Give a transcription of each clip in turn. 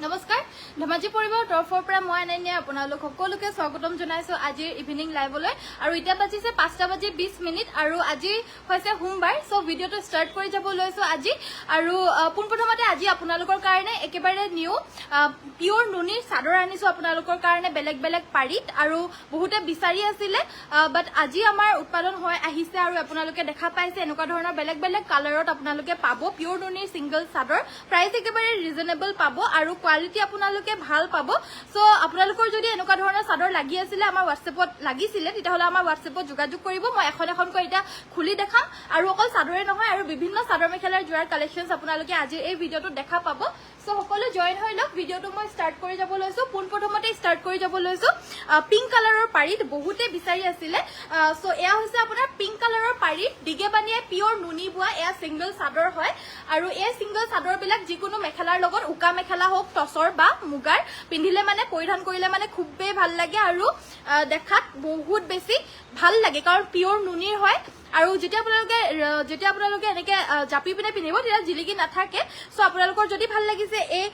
নমস্কাৰ ধেমাজি পৰিবাৰৰ তৰফৰ পৰা মই আনন্যা আপোনালোক সকলোকে স্বাগতম জনাইছো আজিৰ ইভিনিং লাইভলৈ আৰু এতিয়া বাজিছে 5:20 আৰু আজি হৈছে সোমবাৰ সো ভিডিওটো ষ্টাৰ্ট কৰি যাব লৈছো আজি আৰু পোনপ্ৰথমতে আজি আপোনালোকৰ কাৰণে একেবাৰে নিউ পিওৰ নুনিৰ চাদৰ আনিছো আপোনালোকৰ কাৰণে বেলেগ বেলেগ পাৰিত আৰু বহুতে বিচাৰি আছিলে বাট আজি আমাৰ উৎপাদন হৈ আহিছে আৰু আপোনালোকে দেখা পাইছে এনেকুৱা ধৰণৰ বেলেগ বেলেগ কালাৰত আপোনালোকে পাব পিওৰ নুনিৰ সিঙ্গল চাদৰ প্ৰাইস একেবাৰে ৰিজনেবল পাব আৰু কোৱালিটি আপোনালোকে ভাল পাব সো আপোনালোকৰ যদি এনেকুৱা ধৰণৰ চাদৰ লাগি আছিল আমাৰ WhatsAppত লাগিছিলে তেতিয়াহলে আমাৰ WhatsAppত যোগাযোগ কৰিব মই এখন কৈ এটা খুলি দেখাম আৰু অকল চাদৰে নহয় আৰু বিভিন্ন চাদৰ মেখেলাৰ জোৰাৰ কালেকশনছ আপোনালোকে আজি এই ভিডিওটো দেখা পাব সো সকলো জয়েন হৈ লওক ভিডিওটো মই ষ্টাৰ্ট কৰি যাব লৈছো পোনপ্ৰথমতে ষ্টাৰ্ট কৰি যাব লৈছো পিংক কালাৰৰ পাৰিত বহুতে বিচাৰি আছিলে সো এয়া হৈছে আপোনাৰ পিংক কালাৰৰ পাৰিত দিগে বানিয়ে পিওৰ নুনি বুৱা এয়া সিঙ্গল চাদৰ হয় আৰু এই সিঙ্গল চাদৰ বিলাক যিকোনো মেখেলাৰ লগত উকা মেখেলা হোক টসৰ বা মুগাৰ পিন্ধিলে মানে পৰিধান কৰিলে মানে খুবেই ভাল লাগে আৰু দেখাত বহুত বেছি ভাল লাগে কাৰণ পিওৰ নুনিৰ হয় আৰু যেতিয়া আপোনালোকে এনেকে জাপি পিনে পিন্ধিব তেতিয়া জিলিকি নাথাকে সো আপোনালোকৰ যদি ভাল লাগিছে এই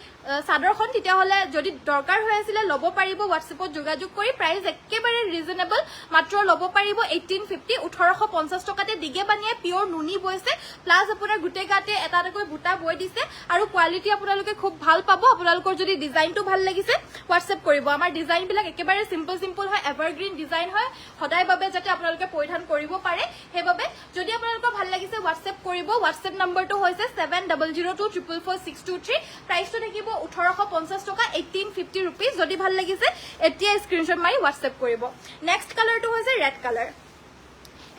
চাদৰখন তেতিয়াহলে যদি দৰকাৰ হৈ আছিল লব পাৰিব WhatsAppত যোগাযোগ কৰি প্ৰাইস একেবাৰে ৰিজনেবল মাত্ৰ লব পাৰিব 1850 1850 টকাতে দিগে বানিয়ে পিওৰ নুনি বৈছে প্লাস আপোনাৰ গুটে গাতে এটাকৈ বুটা বৈ দিছে আৰু কোৱালিটি আপোনালোকে খুব ভাল পাব আপোনালোকৰ যদি ডিজাইনটো ভাল লাগিছে WhatsApp কৰিব আমাৰ ডিজাইন বিলাক একেবাৰে সিম্পল হয় এভাৰগ্ৰীন ডিজাইন হয় সদায় বাবে যাতে আপোনালোকে পৰিধান কৰিব পাৰে হেবাবে যদি আপোনালোকৰ ভাল লাগিছে WhatsApp কৰিব WhatsApp নম্বৰটো হৈছে 7002444623 প্ৰাইসটো থাকিব 1850 টকা 1850 रुपीस যদি ভাল লাগিছে এতিয়া স্ক্ৰিনশ্বট মাৰি WhatsApp কৰিব নেক্সট কালাৰটো হৈছে ৰেড কালাৰ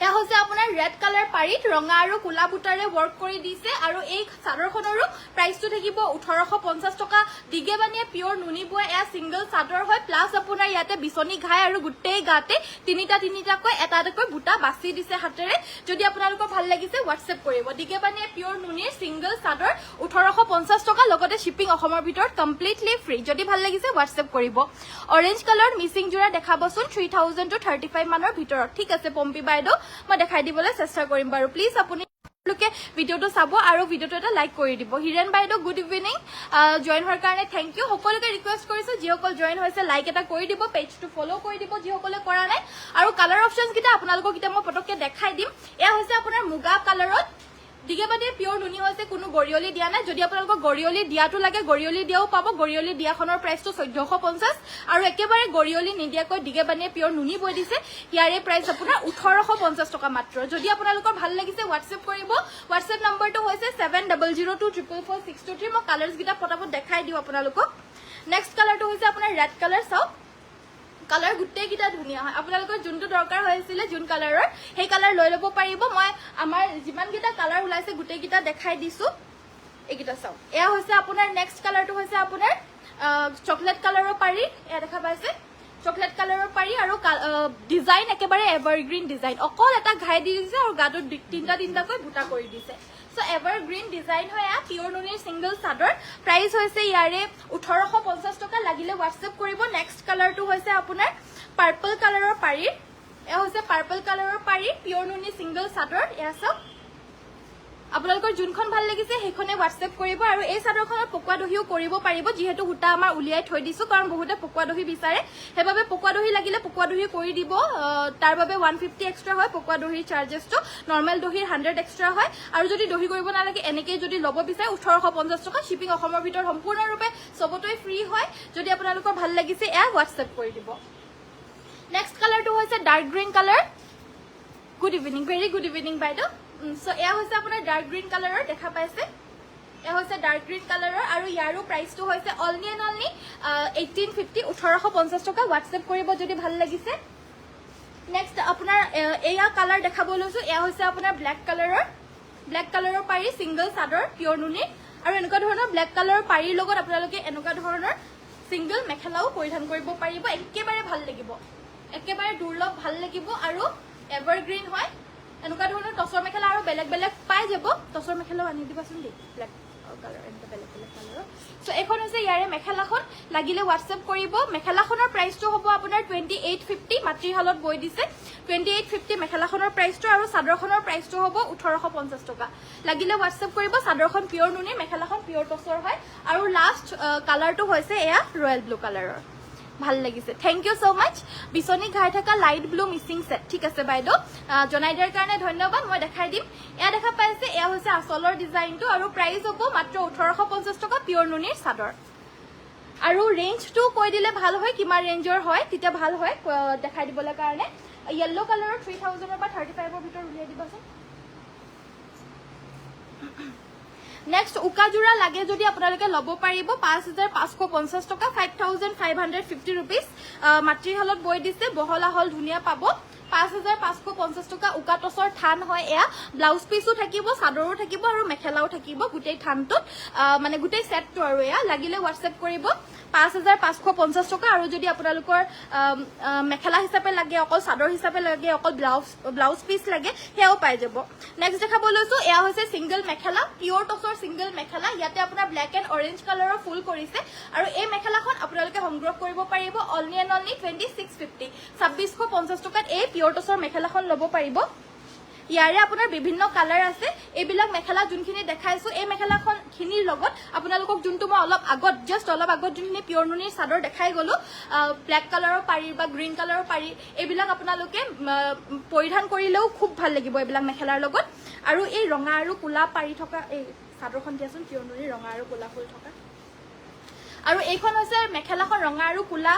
এয়া হৈছে আপোনাৰ ৰেড কালাৰ পাৰিত ৰঙা আৰু কোলা বুটাৰে ওয়াৰ্ক কৰি দিছে আৰু এই চাদৰখনৰো প্ৰাইসটো থাকিব 1850 টকা দিগে বানিয়ে পিওৰ নুনি বুৱা এয়া সিঙ্গল চাদৰ হয় প্লাস আপোনাৰ ইয়াতে বিছনি ঘাই আৰু গুটেই গাতে তিনিটাকৈ এটাকৈ বুটা বাছি দিছে হাতেৰে যদি আপোনালোকৰ ভাল লাগিছে WhatsApp কৰিব দিগে বানিয়ে পিওৰ নুনিৰ সিঙ্গল চাদৰ 1850 টকা লগতে শিপিং অসমৰ ভিতৰত কমপ্লিটলি ফ্ৰী যদি ভাল লাগিছে WhatsApp কৰিব অৰেঞ্জ কালাৰ মিসিং জোৰা দেখাবচোন 3000 to 35 মানৰ ভিতৰত ঠিক আছে পম্পি বাইদেউ মই দেখাই দিবলৈ চেষ্টা কৰিম বাৰু প্লিজ আপুনি লোকে ভিডিওটো চাব আৰু ভিডিওটো এটা লাইক কৰি দিব হিৰেন বাইদেউ গুড ইভিনিং জয়েন হোৱাৰ কাৰণে থ্যাংক ইউ সকলোকে ৰিকুৱেষ্ট কৰিছো যিসকল জয়েন হৈছে লাইক এটা কৰি দিব পেজটো ফলো কৰি দিব যিসকলে কৰা নাই আৰু কালাৰ অপচনছ কিটা আপোনালোকক কিটা মই পটককে দেখাই দিম এয়া হৈছে আপোনাৰ মুগা কালাৰত দিগে বানিয়ে পিওৰ নুনি হৈছে কোনো গৰিয়লি দিয়া নাই যদি আপোনালোকক গৰিয়লি দিয়াটো লাগে গৰিয়লি দিয়াও পাব গৰিয়লি দিয়াখনৰ প্ৰাইসটো 1450 আৰু একেবাৰে গৰিয়লি নিদিয়াকৈ দিগে বানিয়ে পিওৰ নুনি বৈ দিছে ইয়াৰে প্ৰাইস আপোনাৰ 1850 টকা মাত্ৰ যদি আপোনালোকৰ ভাল লাগিছে WhatsApp কৰিব WhatsApp নম্বৰটো হৈছে 7002444623 মই কালাৰছ গিটা পটাপট দেখাই দিও আপোনালোকক নেক্সট কালাৰটো হৈছে আপোনাৰ ৰেড কালাৰ চাও কালাৰ গুটে গিটা ধুনিয়া হয় আপোনালোকৰ যোনটো দৰকাৰ হৈছিল জুন কালাৰৰ সেই কালাৰ লৈ লব পাৰিব মই আমাৰ যিমান গিটা কালাৰ উলাইছে গুটে গিটা দেখাই দিছো এগিটা চাও এয়া হৈছে আপোনাৰ নেক্সট কালাৰটো হৈছে আপোনাৰ চকলেট কালাৰৰ পাৰি এয়া দেখা পাইছে চকলেট কালাৰৰ পাৰি আৰু ডিজাইন একেবাৰে এভাৰগ্ৰীন ডিজাইন অকল এটা ঘাই দি দিছে আৰু গাটো তিনটাকৈ বুটা কৰি দিছে সো এভাৰগ্ৰীন ডিজাইন হয় পিওৰ নুনিৰ সিঙ্গল চাদৰ প্ৰাইস হৈছে ইয়াৰে 1850 টকা লাগিলে WhatsApp কৰিব নেক্সট কালাৰটো হৈছে আপোনাৰ পাৰ্পল কালাৰৰ পাৰি এয়া হৈছে পাৰ্পল কালাৰৰ পাৰি পিওৰ নুনি সিঙ্গল চাদৰ এয়া সব আপোনালোকৰ যোনখন ভাল লাগিছে সেইখনে WhatsApp কৰিব আৰু এই চাদৰখনত পকুৱা দহিও কৰিব পাৰিব যেহেতু হুটা আমাৰ উলিয়াই থৈ দিছো কাৰণ বহুতে পকুৱা দহি বিচাৰে হেবাবে পকুৱা দহি লাগিলে পকুৱা দহি কৰি দিব তাৰ বাবে 150 এক্সট্ৰা হয় পকুৱা দহিৰ চাৰ্জেছটো নৰমাল দহিৰ 100 এক্সট্ৰা হয় আৰু যদি দহি কৰিব নালাগে এনেকৈ যদি লব বিচাৰে 1850 টকা শিপিং অসমৰ ভিতৰত সম্পূৰ্ণৰূপে সবতৈ ফ্ৰী হয় যদি আপোনালোকৰ ভাল লাগিছে এয়া WhatsApp কৰি দিব নেক্সট কালাৰটো হৈছে dark green colour good evening very good evening বাইদেউ সো এয়া হৈছে আপোনাৰ ডাৰ্ক গ্ৰীন কালাৰৰ দেখা পাইছে এয়া হৈছে ডাৰ্ক গ্ৰীন কালাৰৰ আৰু ইয়াৰো প্ৰাইসটো হৈছে অনলি 1850 1850 টকা WhatsApp কৰিব যদি ভাল লাগিছে নেক্সট আপোনাৰ এয়া কালাৰ দেখাব লৈছো এয়া হৈছে আপোনাৰ ব্ল্যাক কালাৰৰ পাৰি সিঙ্গল চাদৰ পিওৰ নুনি আৰু এনেকুৱা ধৰণৰ ব্ল্যাক কালাৰৰ পাৰিৰ লগত আপোনালোকে এনেকুৱা ধৰণৰ সিঙ্গল মেখেলাও পৰিধান কৰিব পাৰিব একেবাৰে ভাল লাগিব একেবাৰে দুৰ্লভ ভাল লাগিব আৰু এভাৰগ্ৰীন হয় এনেকুৱা ধৰণৰ টসৰ মেখেলা আৰু বেলেগ বেলেগ পাই যাব টসৰ মেখেলাও আনি দিবাচোন দেই ব্ল্যাক কালাৰ এনেকুৱা বেলেগ কালাৰ সো এখন হৈছে ইয়াৰে মেখেলাখন লাগিলে হোৱাটছএপ কৰিব মেখেলাখনৰ প্ৰাইচটো হ'ব আপোনাৰ 2850 মাতৃশালত বৈ দিছে 2850 মেখেলাখনৰ প্ৰাইচটো আৰু চাদৰখনৰ প্ৰাইচটো হ'ব 1850 টকা লাগিলে হোৱাটছএপ কৰিব চাদৰখন পিয়ৰ নুনি মেখেলাখন পিয়ৰ টছৰ হয় আৰু লাষ্ট কালাৰটো হৈছে এয়া ৰয়েল ব্লু কালাৰৰ ভাল লাগিছে থ্যাংক ইউ সো মাচ বিছনি ঘাই থকা লাইট ব্লু মিসিং সেট ঠিক আছে বাইদেউ জনাই দিয়াৰ কাৰণে ধন্যবাদ মই দেখাই দিম এয়া দেখা পাইছে এয়া হৈছে আসলৰ ডিজাইনটো আৰু প্ৰাইস হ'ব মাত্ৰ 1850 টকা পিয়ৰ নুনিৰ চাদৰ আৰু ৰেঞ্জটো কৈ দিলে ভাল হয় কিমান ৰেঞ্জৰ হয় তেতিয়া ভাল হয় দেখাই দিবলৈ কাৰণে yellow কালাৰৰ 3000 ৰ পৰা 35 ৰ ভিতৰত উলিয়াই দিবাচোন Next, উকাজোৰা লাগে যদি আপোনালোকে লব পাৰিব 5550 টকা 5550 rupees মাতৃশালত বৈ দিছে বহলা হল ধুনিয়া পাব 5550 টকা উকা টছৰ থান হয় এয়া ব্লাউজ পিসও থাকিব চাদৰো থাকিব আৰু মেখেলাও থাকিব গুটেই থানটো মানে গুটেই সেটটো আৰু এয়া লাগিলে হোৱাটছএপ কৰিব 5550 টকা আৰু যদি আপোনালোকৰ মেখেলা হিচাপে লাগে অকল চাদৰ হিচাপে লাগে অকল ব্লাউজ পিস লাগে হেও পাই যাব নেক্সট দেখাব লৈছো এয়া হৈছে সিঙ্গেল মেখেলা পিওর টছৰ সিঙ্গেল মেখেলা ইয়াতে আপোনাৰ ব্ল্যাক এন্ড অৰেঞ্জ কালাৰৰ ফুল কৰিছে আৰু এই মেখেলাখন আপোনালোকে সংগ্ৰহ কৰিব পাৰিব অনলি এণ্ড অনলি 2650 2650 টকাত এই পিওৰ টছৰ মেখেলাখন লব পাৰিব ইয়াৰে আপোনাৰ বিভিন্ন কালাৰ আছে এইবিলাক মেখেলা যোনখিনি দেখাইছো এই মেখেলাখন খিনিৰ লগত আপোনালোকক যোনটো মই অলপ আগত জাস্ট অলপ আগত যোনখিনি পিওৰ নুনিৰ চাদৰ দেখাই গলো ব্ল্যাক কালাৰৰ পাৰি বা গ্ৰীন কালাৰৰ পাৰি এইবিলাক আপোনালোকে পৰিধান কৰিলেও খুব ভাল লাগিব এইবিলাক মেখেলাৰ লগত আৰু এই ৰঙা আৰু কোলা পাৰি থকা এই চাদৰখন দিয়াচোন পিওৰ নুনিৰ ৰঙা আৰু কোলা ফুল থকা আৰু এইখন হৈছে মেখেলাখন ৰঙা আৰু কোলা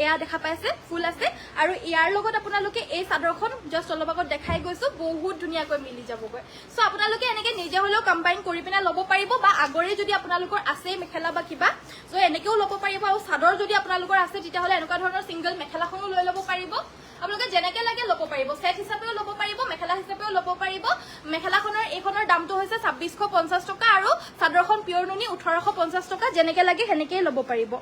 এয়া দেখা পাইছে ফুল আছে আৰু ইয়াৰ লগত আপোনালোকে এই চাদৰখন জাস্ট অলপ আগত দেখাই গৈছো বহুত ধুনিয়াকৈ মিলি যাবগৈ সো আপোনালোকে এনেকে নিজে হলেও কম্বাইন কৰি পিনে লব পাৰিব বা আগৰে যদি আপোনালোকৰ আছে মেখেলা বা কিবা সো এনেকেও লব পাৰিব আৰু চাদৰ যদি আপোনালোকৰ আছে তেতিয়া হলে এনেকুৱা ধৰণৰ সিঙ্গেল মেখেলাখনো লৈ লব পাৰিব আপোনালোকে যেনেকে লাগে লব পাৰিব সেট হিচাপেও লব পাৰিব মেখেলা হিচাপেও লব পাৰিব মেখেলাখনৰ এইখনৰ দামটো হৈছে 2650 টকা আৰু চাদৰখন পিওৰ নুনি 1850 টকা যেনেকে লাগে হেনেকেই লব পাৰিব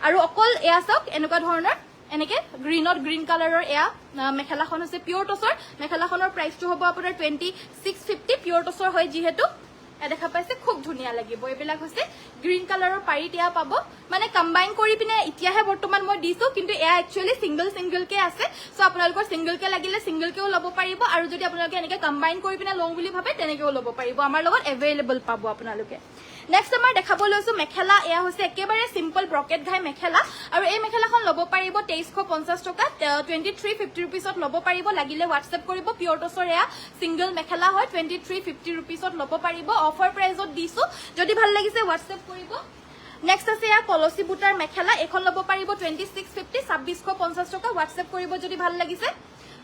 আৰু অকল এয়া চাওক এনেকুৱা ধৰণৰ এনেকে গ্ৰীনত গ্ৰীন কালাৰৰ এয়া মেখেলাখন হৈছে পিওৰ টছৰ মেখেলাখনৰ প্ৰাইসটো হ'ব আপোনাৰ 2650 পিওৰ টছৰ হয় যিহেতু দেখা পাইছে খুব ধুনিয়া লাগিব এইবিলাক হৈছে গ্ৰীন কালাৰৰ পাৰি টিয়া পাব মানে কম্বাইন কৰি পিনে ইতিয়াহে বৰ্তমান মই দিছো কিন্তু এয়া একচুয়ালি সিঙ্গেল কে আছে সো আপোনালোকৰ সিঙ্গেল কে লাগিলে সিঙ্গেল কেও লব পাৰিব আৰু যদি আপোনালোকে এনেকে কম্বাইন কৰি পিনে লওঁ বুলি ভাবে তেনেকেও লব পাৰিব আমাৰ লগত এভেইলেবল পাব আপোনালোকে নেক্সট আমাৰ দেখাব লৈছো মেখেলা এয়া হৈছে একেবাৰে সিম্পল ব্ৰকেট ঘাই মেখেলা আৰু এই মেখেলাখন লব পাৰিব 2350 টকা 2350 रुपीसত লব পাৰিব লাগিলে হোৱাটছএপ কৰিব পিওৰ টছৰ এয়া সিঙ্গেল মেখেলা হয় 2350 रुपीसত লব পাৰিব অফাৰ প্ৰাইজত দিছো যদি ভাল লাগিছে হোৱাটছএপ কৰিব নেক্সট আছে এয়া কলসি বুটাৰ মেখেলা এখন লব পাৰিব 2650 2650 টকা হোৱাটছএপ কৰিব যদি ভাল লাগিছে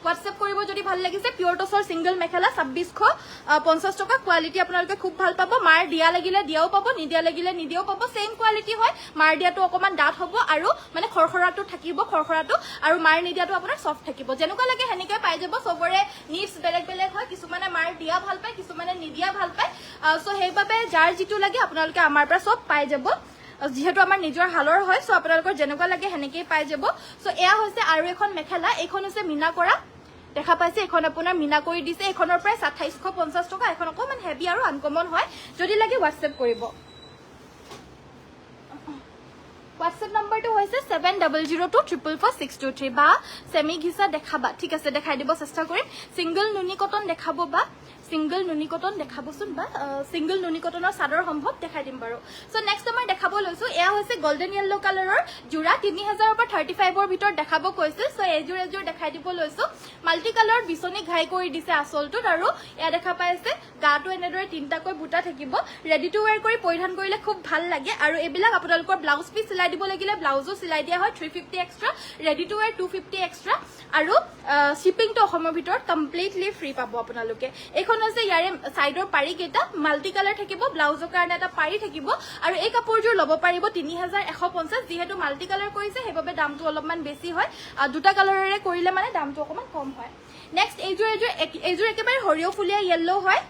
হোৱাটছএপ কৰিব যদি ভাল লাগিছে পিওৰ টছৰ সিঙ্গেল মেখেলা 2650 টকা কোৱালিটি আপোনালোকে খুব ভাল পাব মাৰ দিয়া লাগিলে দিয়াও পাব নিদিয়া লাগিলে নিদিয়াও পাব সেম কোৱালিটি হয় মাৰ দিয়াটো অকমান ডাঠ হ'ব আৰু মানে খৰখৰাটো থাকিব খৰখৰাটো আৰু মাৰ নিদিয়াটো আপোনাৰ সফট থাকিব যেনেকুৱা লাগে হেনেকে পাই যাব সবৰে নিডছ বেলেগ বেলেগ হয় কিছুমানে মাৰ দিয়া ভাল পায় কিছুমানে নিদিয়া ভাল পায় সো হেইবাবে যাৰ যিটো লাগে আপোনালোকে আমাৰ পৰা সব পাই যাব যেহেতু আমাৰ নিজৰ হালৰ হয় সো আপোনালোকৰ যেনেকুৱা লাগে হেনেকেই পাই যাব সো এয়া হৈছে আৰু এখন মেখেলা এইখন হৈছে মিনা কৰা দেখা পাইছে এখন আপোনাৰ মিনা কৰি দিছে এখনৰ প্ৰাইস 2850 টকা এখন অকমান হেভি আৰু আনকমন হয় যদি লাগে হোৱাটছএপ কৰিব হোৱাটছএপ নম্বৰটো হৈছে 7002444623 বা সেমি ঘিসা দেখাবা ঠিক আছে দেখাই দিব চেষ্টা কৰিম সিঙ্গেল নুনি কটন দেখাব বা সিঙ্গেল নুনি কটন দেখাবচোন বা সিঙ্গেল নুনি কটনৰ চাদৰ সম্ভৱ দেখাই দিম বাৰু সো নেক্সট আমাৰ দেখাব লৈছো এয়া হৈছে গোল্ডেন ইয়েলো কালাৰৰ জোৰা 3000 ৰ পৰা 35 ৰ ভিতৰত দেখাব কৈছিল সো এজোৰ দেখাই দিব লৈছো মাল্টি কালাৰ বিছনি ঘাই কৰি দিছে আসলটোত আৰু এয়া দেখা পাইছে গাটো এনেদৰে তিনটাকৈ বুটা থাকিব ৰেডি টু ওয়্যাৰ কৰি পৰিধান কৰিলে খুব ভাল লাগে আৰু এবিলাক আপোনালোকৰ ব্লাউজ পিস সিলাই দিব লাগিলে ব্লাউজো সিলাই দিয়া হয় 350 extra ready to wear 250 extra আৰু শিপিংটো অসমৰ ভিতৰত কমপ্লিটলি ফ্ৰী পাব আপোনালোকে এখন আছে ইয়াৰে সাইডৰ পাৰি কেটা মাল্টি কালাৰ থাকিব ব্লাউজৰ কাৰণে এটা পাৰি থাকিব আৰু এই কাপোৰজোৰ লব পাৰিব 3150 যেহেতু মাল্টি কালাৰ কৰিছে হেবাবে দামটো অলপমান বেছি হয় দুটা কালাৰৰে কৰিলে মানে দামটো অকমান কম হয় নেক্সট এইজোৰ একেবাৰে হৰিয়ফুলিয়া ইয়েলো হয়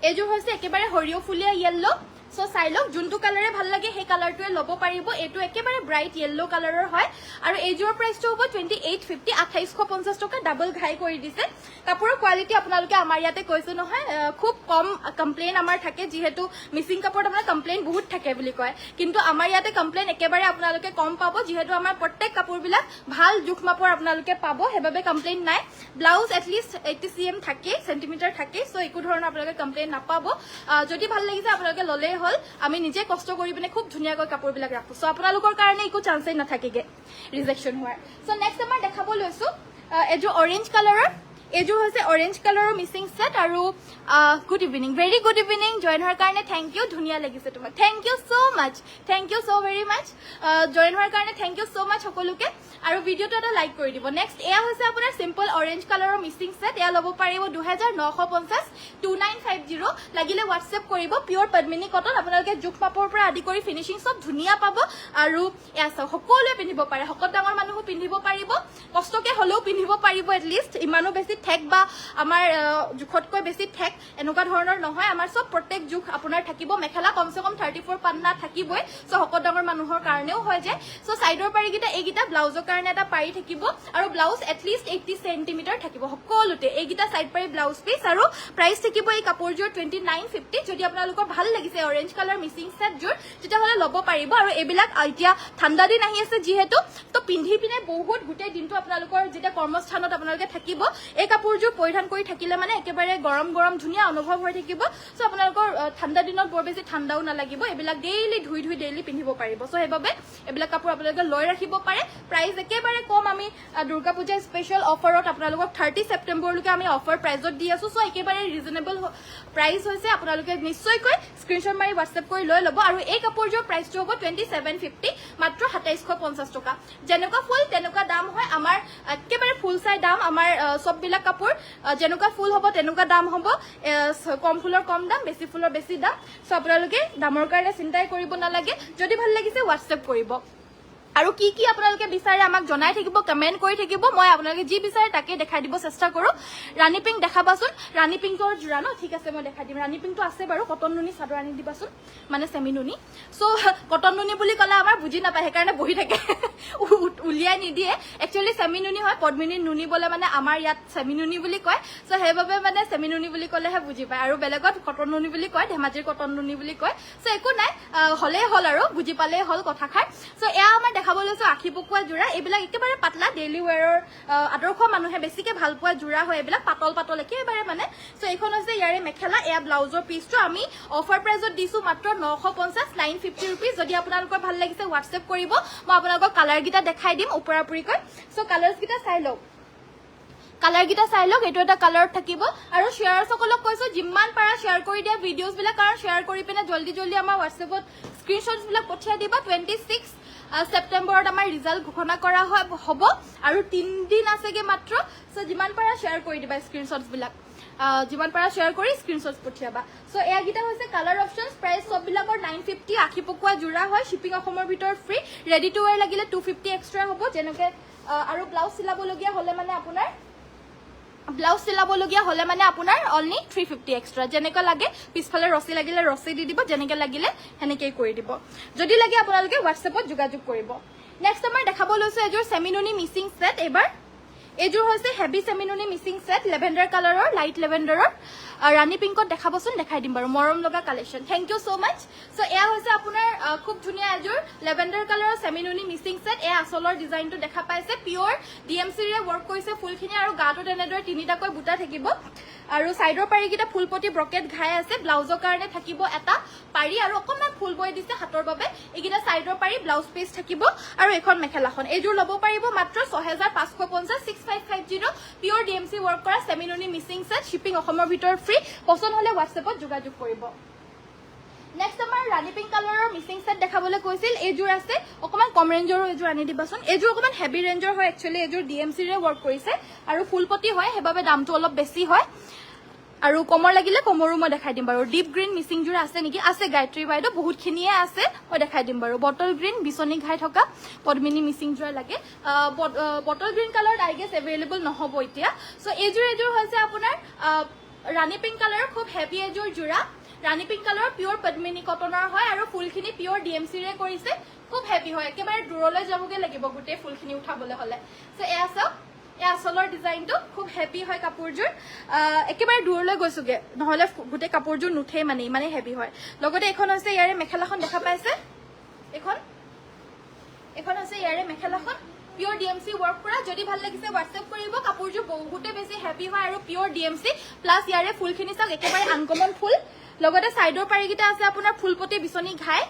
এইজোৰ হৈছে একেবাৰে হৰিয়ফুলিয়া ইয়েলো সো চাই লওক যোনটো কালাৰে ভাল লাগে সেই কালাৰটোৱে ল'ব পাৰিব এইটো একেবাৰে ব্ৰাইট য়েল্লো কালাৰৰ হয় আৰু এইযোৰৰ প্ৰাইচটো হ'ব 2850 2850 টকা ডাবল ঘাই কৰি দিছে কাপোৰৰ কোৱালিটি আপোনালোকে আমাৰ ইয়াতে কৈছো নহয় খুব কম কমপ্লেইন আমাৰ থাকে যেহেতু মিচিং কাপোৰত আপোনাৰ কমপ্লেইন বহুত থাকে বুলি কয় কিন্তু আমাৰ ইয়াতে কমপ্লেইন একেবাৰে আপোনালোকে কম পাব যেহেতু আমাৰ প্ৰত্যেক কাপোৰবিলাক ভাল জোখ মাপৰ আপোনালোকে পাব হেবাবে কমপ্লেইন নাই ব্লাউজ এটলিষ্ট 80 cm থাকে সেন্টিমিটাৰ থাকে সো একো ধৰণৰ আপোনালোকে কমপ্লেইন নাপাব যদি ভাল লাগিছে আপোনালোকে ললেই হল আমি নিজে কষ্ট কৰি পিনে খুব ধুনীয়াকৈ কাপোৰবিলাক ৰাখো সো আপোনালোকৰ কাৰণে একো চান্সেই নাথাকেগে ৰিজেকশন হোৱাৰ সো নেক্সট আমাৰ দেখাব লৈছো এজো অৰেঞ্জ কালাৰৰ এজো হৈছে অৰেঞ্জ কালাৰৰ মিসিং সেট আৰু good evening very good evening join হোৱাৰ কাৰণে থ্যাংক ইউ ধুনীয়া লাগিছে তোমাক thank you so mass thank you so very mass join হোৱাৰ কাৰণে থ্যাংক ইউ সো মাচ সকলোকে আৰু ভিডিওটো এটা লাইক কৰি দিব নেক্সট এয়া হৈছে আপোনাৰ সিম্পল অৰেঞ্জ কালাৰৰ মিসিং সেট এয়া ল'ব পাৰিব 2950 2950 লাগিলে হোৱাটসএপ কৰিব পিওৰ পদ্মিনী কটন আপোনালোকে জোখ মাপৰ পৰা আদি কৰি ফিনিশিং সব ধুনীয়া পাব আৰু এয়া সকলোৱে পিন্ধিব পাৰে সকলো ডাঙৰ মানুহো পিন্ধিব পাৰিব কষ্টকে হলেও পিন্ধিব পাৰিব এটলিষ্ট ইমানো বেছি ঠেক বা আমাৰ জোখতকৈ বেছি ঠেক এনেকুৱা ধৰণৰ নহয় আমাৰ সব প্ৰত্যেক জোখ আপোনাৰ থাকিব মেখেলা কমসে কম 34 পান্না থাকিবই সো সকলো ডাঙৰ মানুহৰ কাৰণেও হয় যে সো সাইডৰ পাৰিকিটা এইকিটা ব্লাউজৰ কাৰণে এটা পাৰি থাকিব আৰু ব্লাউজ এটলিষ্ট 80 cm থাকিব সকলোতে এইকিটা সাইড পাৰি ব্লাউজ পিস আৰু প্ৰাইস থাকিব এই কাপোৰযোৰ 2950 যদি আপোনালোকৰ ভাল লাগিছে অৰেঞ্জ কালাৰ মিসিং সেট জোৰ যেটা হলে ল'ব পাৰিব আৰু এইবিলাক এতিয়া ঠাণ্ডা দিন আহি আছে যেহেতু তো পিন্ধি পিনে বহুত গুটে দিনটো আপোনালোকৰ যেটা কৰ্মস্থানত আপোনালোকে থাকিব এই কাপোৰযোৰ পৰিধান কৰি থাকিলে মানে একেবাৰে গৰম গৰম ধুনীয়া অনুভৱ হৈ থাকিব সো আপোনালোকৰ ঠাণ্ডা দিনত বৰ বেছি ঠাণ্ডাও নালাগিব এইবিলাক ডেইলি ধুই ধুই ডেইলি পিন্ধিব পাৰিব সো হেবাবে এইবিলাক কাপোৰ আপোনালোকে লৈ ৰাখিব পাৰে প্ৰাইস একেবাৰে কম আমি দুৰ্গা পূজা স্পেশাল অফাৰত আপোনালোকক 30 সেপ্টেম্বৰলৈকে আমি অফাৰ প্ৰাইজত দি আছো সো একেবাৰে ৰিজনেবল প্ৰাইস হৈছে আপোনালোকে নিশ্চয়কৈ স্ক্ৰিনশ্বট মাৰি WhatsApp কৰি লৈ ল'ব আৰু এই কাপোৰযোৰ প্ৰাইসটো হ'ব 2750 মাত্ৰ 2750 টকা যেনেকুৱা ফুল তেনেকুৱা দাম হয় আমাৰ একেবাৰে ফুল চাই দাম আমাৰ সব বিলাক কাপোৰ যেনেকুৱা ফুল হ'ব তেনেকুৱা দাম হ'ব কম ফুলৰ কম দাম বেছি ফুলৰ বেছি দাম সো আপোনালোকে দামৰ কাৰণে চিন্তাই কৰিব নালাগে যদি ভাল লাগিছে WhatsApp কৰিব আৰু কি আপোনালোকে বিচাৰে আমাক জনাই থাকিব কমেন্ট কৰি থাকিব মই আপোনালোকে যি বিচাৰে তাকে দেখাই দিব চেষ্টা কৰো ৰানী পিংক দেখাবাচোন ৰানী পিংকৰ জোৰা ন ঠিক আছে মই দেখাই দিম ৰানী পিংকটো আছে বাৰু কটন নুনি চাদৰ আনি দিবাচোন মানে সেমি নুনি সো কটন নুনি বুলি কলে আমাৰ বুজি নাপায় সেইকাৰণে বহি থাকে উলিয়াই নিদিয়ে একচুয়ালি সেমি নুনি হয় পদ্মিনী নুনি বলে মানে আমাৰ ইয়াত সেমি নুনি বুলি কয় সো হেবাবে মানে সেমি নুনি বুলি কলেহে বুজি পায় আৰু বেলেগত কটন নুনি বুলি কয় ধেমাজিৰ কটন নুনি বুলি কয় সো একো নাই হলে হল আৰু বুজি পালে হল কথাখাৰ সো এয়া আমাৰ দেখাব লৈছো আখি পকুৱা জোৰা এইবিলাক একেবাৰে পাতলা ডেইলি ওয়্যাৰৰ আদৰ্শ মানুহে বেছিকে ভাল পোৱা জোৰা হয় এইবিলাক পাতল পাতল একেবাৰে মানে সো এইখন হৈছে ইয়াৰে মেখেলা এয়া ব্লাউজৰ পিসটো আমি অফাৰ প্ৰাইজত দিছো মাত্ৰ 950 950 रुपीस যদি আপোনালোকৰ ভাল লাগিছে WhatsApp কৰিব মই আপোনালোকক কালাৰ গিটা দেখাই দিম ওপৰাপুৰিকৈ সো কালাৰস গিটা চাই লওক কালাৰ গিটা চাই লওক এটো এটা কালাৰ থাকিব আৰু শেয়াৰ সকলক কৈছো যিমান পাৰা শেয়াৰ কৰি দিয়া ভিডিওস বিলাক কাৰণ শেয়াৰ কৰি পিনে জলদি জলদি আমাৰ WhatsAppত স্ক্ৰিনশ্বটস বিলাক পঠিয়াই দিবা 26 সেপ্টেম্বৰত আমাৰ ৰিজাল্ট ঘোষণা কৰা হ'ব আৰু 3 দিন আছেগে মাত্ৰ সো যিমান পাৰা শেয়াৰ কৰি দিবা স্ক্ৰিনশ্বটস বিলাক যিমান পাৰা শেয়াৰ কৰি স্ক্ৰিনশ্বটস পঠিয়াবা সো এয়া গিটা হৈছে কালাৰ অপচনস প্ৰাইস সব বিলাকৰ 950 আখি পকুৱা জোৰা হয় শিপিং অসমৰ ভিতৰ ফ্ৰী ৰেডি টু ওয়্যাৰ লাগিলে 250 এক্সট্ৰা হ'ব যেনেকে আৰু ব্লাউজ সিলাব লগিয়া হলে মানে আপোনাৰ ব্লাউজ সিলাব লগিয়া হলে মানে আপোনাৰ অনলি 350 এক্সট্ৰা যেনেকা লাগে পিছফালে ৰসি লাগিলে ৰসি দি দিব যেনেকা লাগিলে হেনেকৈ কৰি দিব যদি লাগে আপোনালোকে WhatsAppত যোগাযোগ কৰিব নেক্সট আমাৰ দেখাব লৈছো এজোৰ সেমিনুনি মিসিং সেট এবাৰ এজোৰ হৈছে হেভি সেমিনুনি মিসিং সেট লেভেন্ডাৰ কালাৰৰ লাইট লেভেন্ডাৰৰ ৰানী পিংকত দেখাবচোন দেখাই দিম বাৰু মৰম লগা collection thank you so mass so এয়া হৈছে আপোনাৰ খুব ধুনীয়া এজোৰ লেভেন্ডাৰ কালাৰৰ সেমিনুনি মিসিং সেট এয়া আসলৰ ডিজাইনটো দেখা পাইছে পিওৰ DMC ৰে ওয়াৰ্ক কৰিছে ফুলখিনি আৰু গাটো তেনেদৰে তিনিটাকৈ বুটা থাকিব আৰু সাইডৰ পাৰিকিটা ফুলপটি ব্ৰকেট ঘাই আছে ব্লাউজৰ কাৰণে থাকিব এটা পাৰি আৰু অকমান ফুল বৈ দিছে হাতৰ বাবে এইকিটা সাইডৰ পাৰি ব্লাউজ পিস থাকিব আৰু এখন মেখেলাখন এজোৰ ল'ব পাৰিব মাত্ৰ 6550 6550 পিওৰ DMC ওয়াৰ্ক কৰা সেমিনুনি মিসিং সেট শিপিং অসমৰ ভিতৰ ফ্ৰী পছন্দ হলে WhatsAppত যোগাযোগ কৰিব নেক্সট আমাৰ ৰানী পিংক কালাৰৰ মিসিং সেট দেখাবলৈ কৈছিল এজোৰ আছে অকমান কম ৰেঞ্জৰো এজোৰ আনি দিবাচোন এজোৰ অকমান হেভি ৰেঞ্জৰ হয় একচুয়ালি এজোৰ DMC ৰে ওয়াৰ্ক কৰিছে আৰু ফুলপটি হয় হেবাবে দামটো অলপ বেছি হয় আৰু কমৰ লাগিলে কমৰো মই দেখাই দিম বাৰু ডিপ গ্ৰীন মিসিং জোৰ আছে নেকি আছে গায়ত্ৰী বাইদেউ বহুত খিনিয়ে আছে মই দেখাই দিম বাৰু বটল গ্ৰীন বিছনি ঘাই থকা পদ্মিনী মিসিং জোৰ লাগে bottle green colour I guess available নহব এতিয়া সো এজোৰ হৈছে আপোনাৰ ৰানী পিংক কালাৰৰ খুব হেভি এজোৰ জোৰা ৰাণী পিংক কালাৰ পিওৰ পদ্মিনী কটনৰ হয় আৰু ফুলখিনি পিওৰ DMC ৰে কৰিছে খুব হেভি হয় একেবাৰে দূৰলৈ যাবগে লাগিব গোটেই ফুলখিনি উঠাবলৈ হলে সো এয়া চাওক এয়া আসলৰ ডিজাইনটো খুব হেভি হয় কাপোৰযোৰ একেবাৰে দূৰলৈ গৈছোগে নহলে গোটেই কাপোৰযোৰ নুঠে মানে ইমানে হেভি হয় লগতে এখন হৈছে ইয়াৰে মেখেলাখন দেখা পাইছে এখন আছে ইয়াৰে মেখেলাখন পিওৰ DMC ওয়াৰ্ক কৰা যদি ভাল লাগিছে WhatsApp কৰিব কাপোৰযোৰ বহুতে বেছি হেভি হয় আৰু পিওৰ DMC প্লাস ইয়াৰে ফুলখিনি চাওক একেবাৰে আনকমন ফুল লগতে সাইডৰ পাৰিগিটা আছে আপোনাৰ ফুলপতি বিচনী ঘাই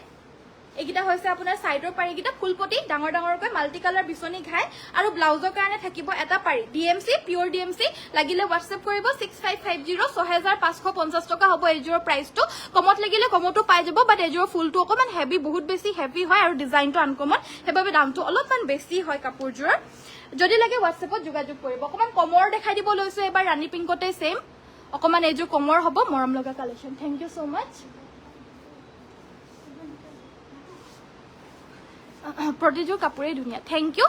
এগিটা হৈছে আপোনাৰ সাইডৰ পাৰিগিটা ফুলপতি ডাঙৰ ডাঙৰকৈ মাল্টি কালাৰ বিচনী ঘাই আৰু ব্লাউজৰ কাৰণে থাকিব এটা পাৰি DMC পিওৰ DMC লাগিলে WhatsApp কৰিব 6550 6550 টকা হ'ব এজোৰ প্ৰাইসটো কমত লাগিলে কমটো পাই যাব বাট এজোৰ ফুলটো অকমান হেভি বহুত বেছি হেভি হয় আৰু ডিজাইনটো আনকমন হেবাবে দামটো অলপমান বেছি হয় কাপোৰযোৰ যদি লাগে WhatsAppত যোগাযোগ কৰিব অকমান কমৰ দেখাই দিব লৈছো এবাৰ ৰাণী পিংকতে সেম অকমান এজোৰ কমৰ হ'ব মৰম লগা কালেকশন থ্যাংক ইউ সো মাচ প্ৰতিযোৰ কাপোৰেই ধুনীয়া থ্যাংক ইউ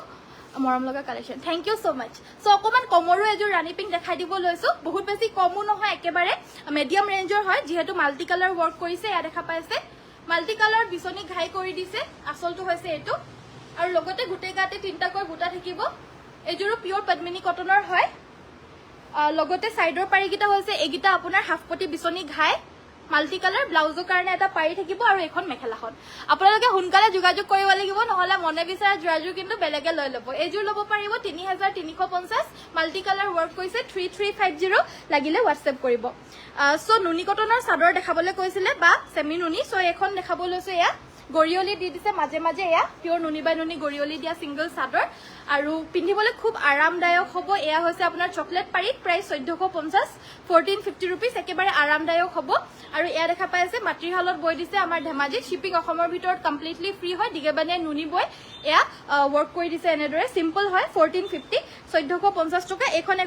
মৰম লগা collection thank you so mass so অকমান কমৰো এজোৰ ৰাণী পিংক দেখাই দিব লৈছো বহুত বেছি কমো নহয় একেবাৰে মিডিয়াম ৰেঞ্জৰ হয় যেহেতু মাল্টি কালাৰ ওয়াৰ্ক কৰিছে ইয়া দেখা পাইছে মাল্টি কালাৰ বিচনী ঘাই কৰি দিছে আসলটো হৈছে এটো আৰু লগতে গুটে গাতে তিনটাকৈ বুটা থাকিব এজোৰো পিওৰ পদ্মিনী কটনৰ হয় লগতে সাইডৰ পাৰিগিটা হৈছে এগিটা আপোনাৰ হাফপতি বিচনী ঘাই মাল্টি কালাৰ ব্লাউজৰ কাৰণে এটা পাৰি থাকিব আৰু এখন মেখেলাখন আপোনালোকে হুনকালে যোগাযোগ কৰিব লাগিব নহলে মনে বিচাৰা জোৰাজোৰ কিন্তু বেলেগে লৈ ল'ব এজোৰ ল'ব পাৰিব 3350 মাল্টি কালাৰ ওয়াৰ্ক কৰিছে 3350 লাগিলে WhatsApp কৰিব সো নুনি কটনৰ চাদৰ দেখাবলৈ কৈছিলে বা সেমি নুনি সো এখন দেখাব লৈছো এয়া গৰিয়লি দি দিছে মাজে মাজে এয়া পিওৰ নুনি বাই নুনি গৰিয়লি দিয়া সিঙ্গল চাদৰ আৰু পিন্ধিবলৈ খুব আৰামদায়ক হ'ব এয়া হৈছে আপোনাৰ চকলেট পাৰি প্ৰাইস 1450 1450 रुपीस একেবাৰে আৰামদায়ক হ'ব আৰু এয়া দেখা পাইছে মাট্ৰিহালত বৈ দিছে আমাৰ ধেমাজি শিপিং অসমৰ ভিতৰত কমপ্লিটলি ফ্ৰী হয় দিগেবানে নুনি বৈ এয়া ওয়াৰ্ক কৰি দিছে এনেদৰে সিম্পল হয় 1450 1450 টকা এখন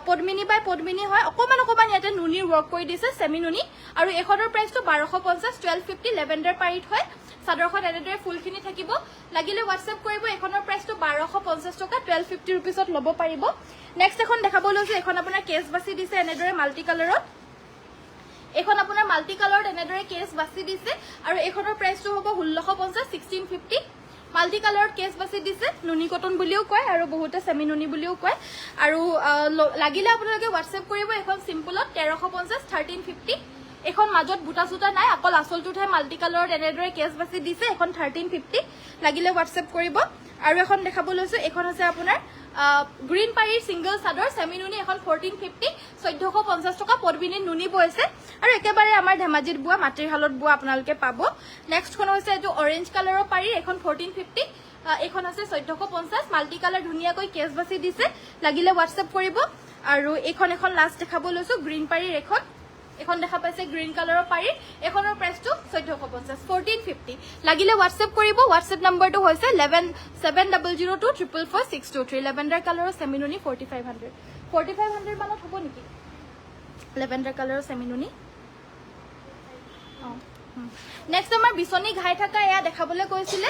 পদ্মিনী বাই পদ্মিনী হয় অকমান ইয়াতে নুনিৰ ওয়াৰ্ক কৰি দিছে সেমি নুনি আৰু এখনৰ প্ৰাইসটো 1250 1250 লেভেন্ডাৰ পাৰিত হয় সাদৰখন এনেদৰে ফুলখিনি থাকিব লাগিলে WhatsApp কৰিব এখনৰ প্ৰাইসটো 1250 টকা 1250 रुपीसত ল'ব পাৰিব নেক্সট এখন দেখাব লৈছো এখন আপোনাৰ কেস বাছি দিছে এনেদৰে মাল্টি কালাৰত এখন আপোনাৰ মাল্টি কালাৰত এনেদৰে কেস বাছি দিছে আৰু এখনৰ প্ৰাইসটো হ'ব 1650 1650 মাল্টি কালাৰত কেস বাছি দিছে নুনি কটন বুলিও কয় আৰু বহুতে সেমি নুনি বুলিও কয় আৰু লাগিলে আপোনালোকে WhatsApp কৰিব এখন সিম্পলত 1350 1350 এখন মাজত বুটা সুতা নাই অকল আসলটোহে মাল্টি কালাৰত এনেদৰে কেস বাছি দিছে এখন 1350 লাগিলে WhatsApp কৰিব আৰু এখন দেখাব লৈছো এখন আছে আপোনাৰ গ্ৰীন পাৰিৰ সিঙ্গল চাদৰ সেমি নুনি এখন 1450 1450 টকা পদ্মিনী নুনি বৈছে আৰু একেবাৰে আমাৰ ধেমাজিত বুৱা মাটিৰহালত বুৱা আপোনালোকে পাব নেক্সট খন হৈছে এটো অৰেঞ্জ কালাৰৰ পাৰি এখন 1450 এখন আছে 1450 মাল্টি কালাৰ ধুনিয়াকৈ কেস বাছি দিছে লাগিলে WhatsApp কৰিব আৰু এখন লাষ্ট দেখাব লৈছো গ্ৰীন পাৰিৰ এখন দেখা পাইছে গ্ৰীন কালাৰৰ পাৰি এখনৰ প্ৰাইসটো 1450 1450 লাগিলে WhatsApp কৰিব WhatsApp নম্বৰটো হৈছে 11700244623 লেভেন্ডাৰ কালাৰৰ সেমিনুনি 4500 মানত হ'ব নেকি লেভেন্ডাৰ কালাৰৰ সেমিনুনি নেক্সট আমাৰ বিচনী ঘাই থাকা এয়া দেখাবলৈ কৈছিলে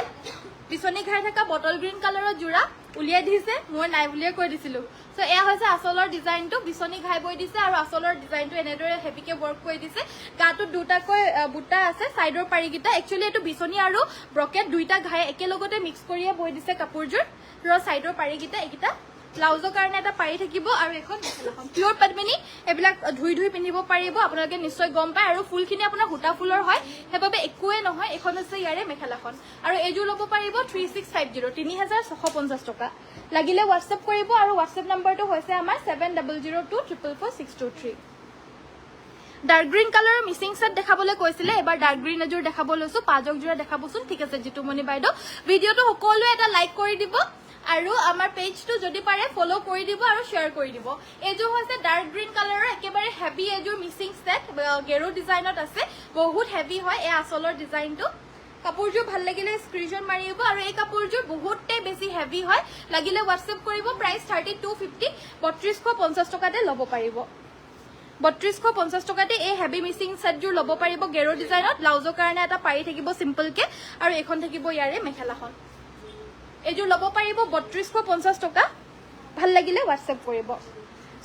বিচনী ঘাই থাকা বটল গ্ৰীন কালাৰৰ জোৰা উলিয়াই দিছে মই নাই বুলিয়ে কৈ দিছিলো সো এয়া হৈছে আসলৰ ডিজাইনটো বিচনী ঘাই বৈ দিছে আৰু আসলৰ ডিজাইনটো এনেদৰে হেভিকে ওয়াৰ্ক কৰি দিছে গাটো দুটাকৈ বুটা আছে সাইডৰ পাৰিগিটা একচুয়ালি এটো বিচনী আৰু ব্ৰকেট দুইটা ঘাই একেলগতে মিক্স কৰিয়ে বৈ দিছে কাপোৰযোৰ ৰ সাইডৰ পাৰিগিটা একিটা ব্লাউজৰ কাৰণে এটা পাৰি থাকিব আৰু এখন মেখেলাখন পিওৰ পদ্মিনী এবিলাক ধুই পিন্ধিব পাৰিব আপোনালোকে নিশ্চয় গম পায় আৰু ফুলখিনি আপোনাৰ হুটা ফুলৰ হয় হেবাবে একোৱে নহয় এখন আছে ইয়াৰে মেখেলাখন আৰু এজু ল'ব পাৰিব 3650 3650 টকা লাগিলে WhatsApp কৰিব আৰু WhatsApp নম্বৰটো হৈছে আমাৰ 7002444623 ডাৰ্ক গ্ৰীন কালাৰৰ মিসিং সেট দেখাবলৈ কৈছিলে এবাৰ ডাৰ্ক গ্ৰীন এজোৰ দেখাব লৈছো পাজক জোৰা দেখাবচোন ঠিক আছে জিতুমণি বাইদেউ ভিডিওটো সকলোৱে এটা লাইক কৰি দিব আৰু আমাৰ পেজটো যদি পাৰে ফলো কৰি দিব আৰু শেয়াৰ কৰি দিব এজোৰ হৈছে ডাৰ্ক গ্ৰীন কালাৰৰ একেবাৰে হেভি এজোৰ মিসিং সেট গেৰো ডিজাইনত আছে বহুত হেভি হয় এই আসলৰ ডিজাইনটো কাপোৰযোৰ ভাল লাগিলে স্ক্ৰিনশ্বট মাৰিব আৰু এই কাপোৰযোৰ বহুতে বেছি হেভি হয় লাগিলে WhatsApp কৰিব প্ৰাইস 3250 3250 টকাতে ল'ব পাৰিব 3250 টকাতে এই হেভি মিসিং সেটযোৰ ল'ব পাৰিব গেৰো ডিজাইনত ব্লাউজৰ কাৰণে এটা পাৰি থাকিব সিম্পল কে আৰু এখন থাকিব ইয়াৰে মেখেলাখন এজোৰ ল'ব পাৰিব 3250 টকা ভাল লাগিলে WhatsApp কৰিব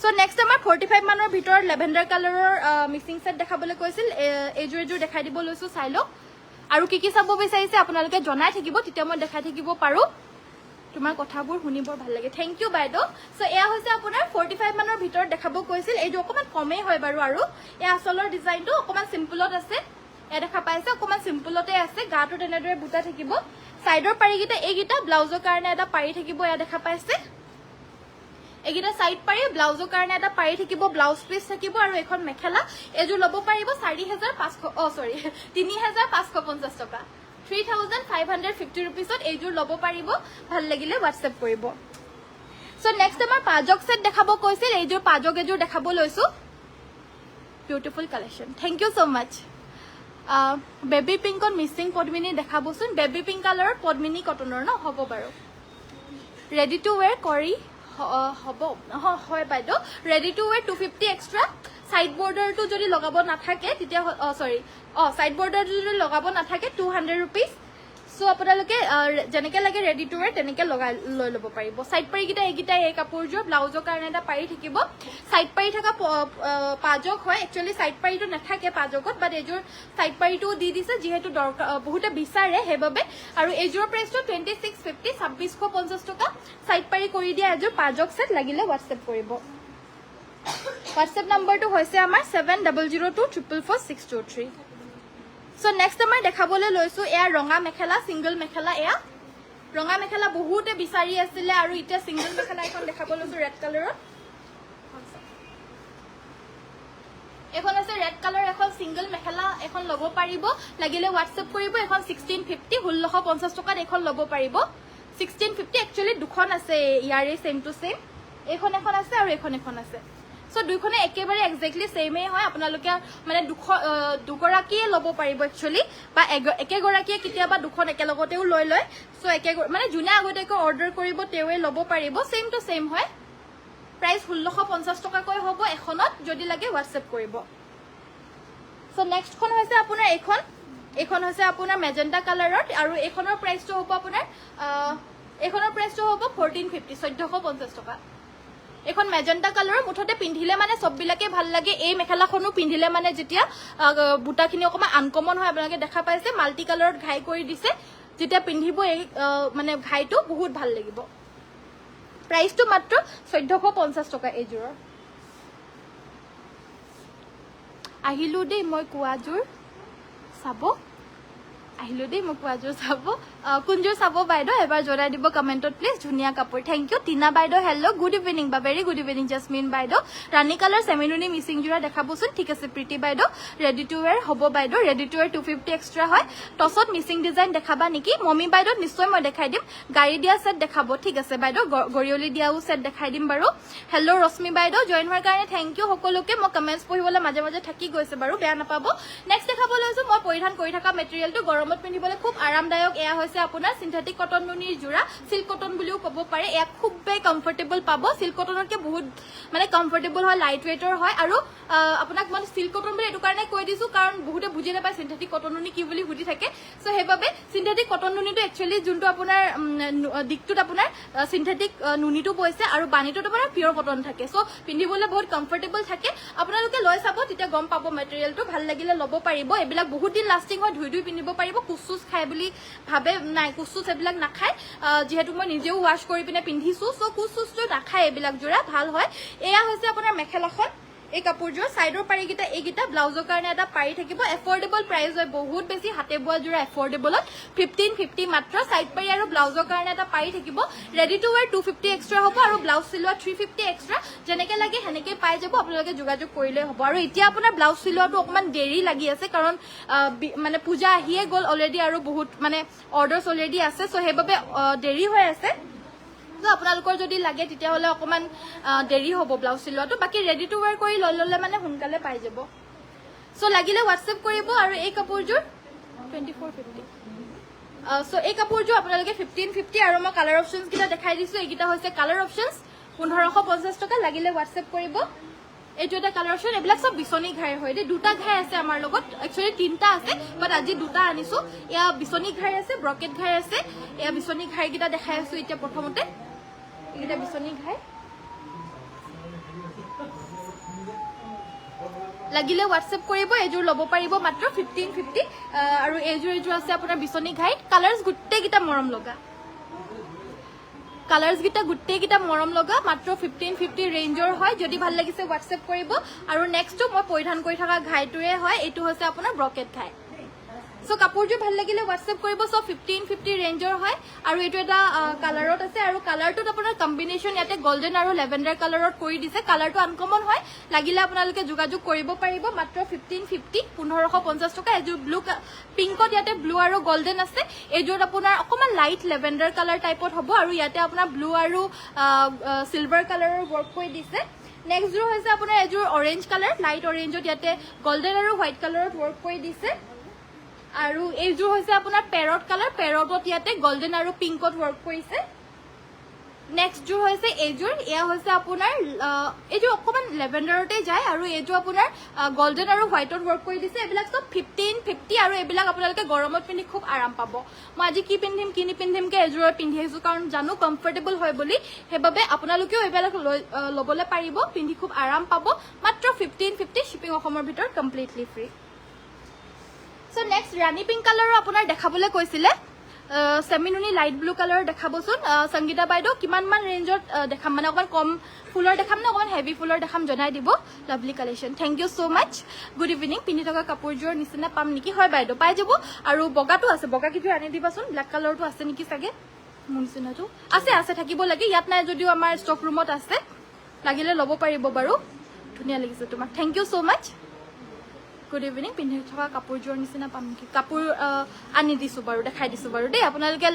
সো নেক্সট আমাৰ 45 মানৰ ভিতৰত লেভেণ্ডাৰ কালাৰৰ মিক্সিং সেট দেখাবলৈ কৈছিল এজোৰ দেখাই দিব লৈছো চাই লওক আৰু কি চাব বিচাৰিছে আপোনালোকে জনাই থাকিব তেতিয়া মই দেখাই থাকিব পাৰো তোমাৰ কথাবোৰ শুনি বৰ ভাল লাগে থ্যাংক ইউ বাইদেউ সো এয়া হৈছে আপোনাৰ 45 মানৰ ভিতৰত দেখাব কৈছিল এইটো অকমান কমেই হয় বাৰু আৰু এই আচলৰ ডিজাইনটো অকমান সিম্পলত আছে এ দেখা পাইছে অকমান সিম্পলতে আছে গাটো তেনেদৰে বুটা থাকিব সাইডৰ পাৰিগিটা এইগিটা ব্লাউজৰ কাৰণে এটা পাৰি থাকিব এয়া দেখা পাইছে এগিটা সাইড পাৰি ব্লাউজৰ কাৰণে এটা পাৰি থাকিব ব্লাউজ পিস থাকিব আৰু এখন মেখেলা এজু লব পাৰিব 4500 সৰি 3550 টকা 3550 रुपीसत एजु लबो पारिबो ভাল লাগিলে WhatsApp কৰিব সো নেক্সট আমাৰ পাজক সেট দেখাব কৈছিল এইজু পাজক এজু দেখাব লৈছো beautiful collection thank you so much baby পিংকত মিসিং পদ্মিনী দেখাবচোন বেবি পিংক কালাৰৰ পদ্মিনী কটনৰ ন হ'ব বাৰু ৰেডি টু ওয়্যাৰ কৰি হ'ব হয় বাইদেউ ready to wear 250 extra side বৰ্ডাৰটো যদি লগাব নাথাকে তেতিয়া সৰি সাইড বৰ্ডাৰটো যদি লগাব নাথাকে 200 रुपीस সো আপোনালোকে জেনেকে লাগে ৰেডি টু ওয়্যাৰ তেনেকে লগাই লৈ লব পাৰিব সাইড পাৰি গিটা এগিটা এই কাপোৰজোৰ ব্লাউজৰ কাৰণে এটা পাৰি থাকিব সাইড পাৰি থকা পাজক হয় একচুয়ালি সাইড পাৰিটো নাথাকে পাজকত বাট এজোৰ সাইড পাৰিটো দি দিছে যেহেতু বহুতে বিচাৰে হেবাবে আৰু এজোৰ প্ৰাইসটো 2650 2650 টকা সাইড পাৰি কৰি দিয়া এজোৰ পাজক সেট লাগিলে WhatsApp কৰিব WhatsApp number to hoise amar 7002444623 so next amar dekhabole loisu eya ronga mekhela single mekhela eya ronga mekhela bahute bisari asile aru ita single mekhela ekon dekhabole loisu red color এখন আছে red color এখন single mekhela এখন লব পাৰিব লাগিলে WhatsApp কৰিব এখন 1650 1650 টকাত এখন লব পাৰিব 1650 actually দুখন আছে ইয়াৰে same to same এখন আছে আৰু এখন আছে সো দুইখনে একেবাৰে এক্স্যাক্টলি সেমে হয় আপোনালোকে মানে দুগৰাকীয়ে লব পাৰিব একচুয়ালি বা একেগৰাকীয়ে কিতিয়াবা দুখন একেলগতেও লৈ লয় সো একে মানে জুনে আগতেকৈ অৰ্ডাৰ কৰিব তেৱে লব পাৰিব সেম টু সেম হয় প্ৰাইস 1650 টকা কৈ হ'ব এখনত যদি লাগে WhatsApp কৰিব সো নেক্সট খন হৈছে আপোনাৰ এখন হৈছে আপোনাৰ মেজেন্টা কালাৰত আৰু এখনৰ প্ৰাইসটো হ'ব আপোনাৰ এখনৰ প্ৰাইসটো হ'ব 1450 1450 টকা এখন মেজেন্টা কালাৰৰ মুঠতে পিন্ধিলে মানে সববিলাকে ভাল লাগে এই মেখেলাখনো পিন্ধিলে মানে যেতিয়া বুটাখিনি অকমা আনকমন হয় আপোনালোকে দেখা পাইছে মাল্টি কালাৰত ঘাই কৰি দিছে যেতিয়া পিন্ধিব এই মানে ঘাইটো বহুত ভাল লাগিব প্ৰাইসটো মাত্ৰ 1450 টকা এজোৰ আহিলো দেই মই কুৱাজুৰ চাব আহিলো দেই মই কুৱাজুৰ চাব কুঞ্জুৰ চাব বাইদেউ এবাৰ জনাই দিব কমেন্টত প্লিজ ধুনিয়া কাপোৰ থ্যাংক ইউ টিনা বাইদেউ হেল্লো গুড ইভিনিং বা ভেৰি গুড ইভিনিং জাসমিন বাইদেউ ৰানী কালাৰ সেমিনুনি মিসিং জোৰা দেখাবচোন ঠিক আছে প্ৰীতি বাইদেউ ৰেডি টু ওয়্যাৰ হ'ব বাইদেউ ৰেডি টু ওয়্যাৰ 250 এক্সট্ৰা হয় টছত মিসিং ডিজাইন দেখাবা নেকি মমি বাইদেউ নিশ্চয় মই দেখাই দিম গাড়ী দিয়া সেট দেখাব ঠিক আছে বাইদেউ গৰিয়লি দিয়াও সেট দেখাই দিম বাৰু হেল্লো ৰশ্মি বাইদেউ জয়েন হোৱাৰ কাৰণে থ্যাংক ইউ সকলোকে মই কমেন্টছ পঢ়িবলৈ মাজে মাজে থাকি গৈছে বাৰু বেয়া নাপাব নেক্সট দেখাব লৈছো মই পৰিধান কৰি থকা মেটেৰিয়েলটো গৰমত পিন্ধিবলৈ খুব আৰামদায়ক এয়া হৈছে আপোনাৰ সিন্থেটিক কটন নুনিৰ জোৰা সিল্ক কটন বুলিও ক'ব পাৰে এয়া খুবই কমফৰ্টেবল পাব সিল্ক কটনতকে বহুত মানে কমফৰ্টেবল হয় লাইট ওয়েটৰ হয় আৰু আপোনাক মই সিল্ক কটন বুলি এটো কাৰণে কৈ দিছো কাৰণ বহুতে বুজি নাপায় সিন্থেটিক কটন নুনি কি বুলি সুধি থাকে সো হেবাবে সিন্থেটিক কটন নুনিটো একচুয়ালি যোনটো আপোনাৰ দিকটোত আপোনাৰ সিন্থেটিক নুনিটো বৈছে আৰু বানিটোত আপোনাৰ পিওৰ কটন থাকে সো পিন্ধিবলৈ বহুত কমফৰ্টেবল থাকে আপোনালোকে লৈ চাব তেতিয়া গম পাব মেটেৰিয়েলটো ভাল লাগিলে লব পাৰিব এবিলাক বহুত দিন লাষ্টিং হয় ধুই পিন্ধিব পাৰিব কুচুচ খাই বুলি ভাবে নাই কুচুচ এবিলাক নাখায় যেহেতু মই নিজেও ওয়াশ কৰি পিনে পিন্ধিছো সো কুচুচটো নাখায় এবিলাক জোৰা ভাল হয় এয়া হৈছে আপোনাৰ মেখেলাখন এই কাপোৰজোৰ সাইডৰ পাৰি গিটা এইগিটা ব্লাউজৰ কাৰণে এটা পাৰি থাকিব এফৰ্ডেবল প্ৰাইস হয় বহুত বেছি হাতে বোৱা জোৰা এফৰ্ডেবলত 1550 মাত্ৰ সাইড পাৰি আৰু ব্লাউজৰ কাৰণে এটা পাৰি থাকিব ৰেডি টু ওয়্যাৰ 250 এক্সট্ৰা হ'ব আৰু ব্লাউজ সিলোৱা 350 এক্সট্ৰা যেনেকে লাগে হেনেকে পাই যাব আপোনালোকে যোগাযোগ কৰিলে হ'ব আৰু এতিয়া আপোনাৰ ব্লাউজ সিলোৱাটো অকমান দেৰি লাগি আছে কাৰণ মানে পূজা আহিয়ে গল অলৰেডি আৰু বহুত মানে অৰ্ডাৰছ অলৰেডি আছে সো হেবাবে দেৰি হৈ আছে আপোনালোকৰ যদি লাগে তেতিয়া হলে অকমান দেৰি হ'ব ব্লাউজ সিলোৱাটো বাকি ৰেডি টু ওয়্যাৰ কৰি ললে মানে সোনকালে পাই যাব সো লাগিলে WhatsApp কৰিব আৰু এই কাপোৰজোৰ 2450 সো এই কাপোৰজোৰ আপোনালোকে 1550 আৰু মই কালাৰ অপচনছ কিটা দেখাই দিছো এইকিটা হৈছে কালাৰ অপচনছ 1550 টকা লাগিলে WhatsApp কৰিব এইটো এটা কালাৰ অপচন এবিলাক সব বিছনি ঘাই হয় দে দুটা ঘাই আছে আমাৰ লগত একচুয়ালি তিনটা আছে বাট আজি দুটা আনিছো ইয়া বিছনি ঘাই আছে ব্ৰকেট ঘাই আছে ইয়া বিছনি ঘাই কিটা দেখাই আছো এতিয়া প্ৰথমতে এটা বিছনি ঘাই লাগিলে হোৱাটছএপ কৰিব এযোৰ ল'ব পাৰিব মাত্ৰ 1550 আৰু এযোৰ আছে আপোনাৰ বিচনী ঘাইত কালাৰ্ছ গোটেইকেইটা মৰম লগা মাত্ৰ 1550 ৰেঞ্জৰ হয় যদি ভাল লাগিছে হোৱাটছএপ কৰিব আৰু নেক্সটটো মই পৰিধান কৰি থকা ঘাইটোৰে হয় এইটো হৈছে আপোনাৰ ব্ৰকেট ঘাই সো কাপোৰযোৰ ভাল লাগিলে হোৱাটছএপ কৰিব সো 1550 ৰেঞ্জৰ হয় আৰু এইটো এটা কালাৰত আছে আৰু কালাৰটোত আপোনাৰ কম্বিনেশ্যন ইয়াতে গোল্ডেন আৰু লেভেণ্ডাৰ কালাৰত কৰি দিছে কালাৰটো আনকমন হয় লাগিলে আপোনালোকে যোগাযোগ কৰিব পাৰিব মাত্ৰ 1550 1550 টকা এযোৰ ব্লু পিংকত ইয়াতে ব্লু আৰু গোল্ডেন আছে এইযোৰ আপোনাৰ অকমান লাইট লেভেণ্ডাৰ কালাৰ টাইপত হ'ব আৰু ইয়াতে আপোনাৰ ব্লু আৰু সিলভাৰ কালাৰৰ ৱৰ্ক কৰি দিছে নেক্সট যোৰ হৈছে আপোনাৰ এযোৰ অৰেঞ্জ কালাৰ লাইট অৰেঞ্জত ইয়াতে গোল্ডেন আৰু হোৱাইট কালাৰত ৱৰ্ক কৰি দিছে আৰু এইযোৰ হৈছে আপোনাৰ পেৰট কালাৰ পেৰটত ইয়াতে গোল্ডেন আৰু পিংকত ৱৰ্ক কৰিছে নেক্সট যোৰ হৈছে এইযোৰ এয়া হৈছে আপোনাৰ এইযোৰ অকমান লেভেণ্ডাৰতে যায় আৰু এইযোৰ আপোনাৰ গোল্ডেন আৰু হোৱাইটত ৱৰ্ক কৰি দিছে এইবিলাক সব 1550 আৰু এইবিলাক আপোনালোকে গৰমত পিন্ধি খুব আৰাম পাব মই আজি কি নিপিন্ধিমকে এযোৰ পিন্ধি আহিছো কাৰণ জানো কমফৰ্টেবল হয় বুলি সেইবাবে আপোনালোকেও এইবিলাক ল'বলৈ পাৰিব পিন্ধি খুব আৰাম পাব মাত্ৰ 1550 শিপিং অসমৰ ভিতৰত কমপ্লিটলি ফ্ৰী সো নেক্সট ৰাণী পিংক কালাৰৰ আপোনাৰ দেখাবলৈ কৈছিলে সেমিনুনি লাইট ব্লু কালাৰৰ দেখাবচোন সংগীতা বাইদেউ কিমান মান ৰেঞ্জত দেখাম মানে অকমান কম ফুলৰ দেখাম না অকমান হেভি ফুলৰ দেখাম জনাই দিব lovely collection thank you so much good evening পিন্ধি থকা কাপোৰযোৰ নিচিনা পাম নেকি হয় বাইদেউ পাই যাব আৰু বগাটো আছে বগা কিছু আনি দিবাচোন ব্ল্যাক কালাৰটো আছে নেকি চাগে মোৰ নিচিনাটো আছে থাকিব লাগে ইয়াত নাই যদিও আমাৰ ষ্টক ৰুমত আছে লাগিলে ল'ব পাৰিব বাৰু ধুনীয়া লাগিছে তোমাক thank you so much good evening পিন্ধি থকা কাপোৰযোৰ নিচিনা পাম নেকি কাপোৰ আনি দিছো বাৰু দেখাই দিছো বাৰু দেই আপোনালোকে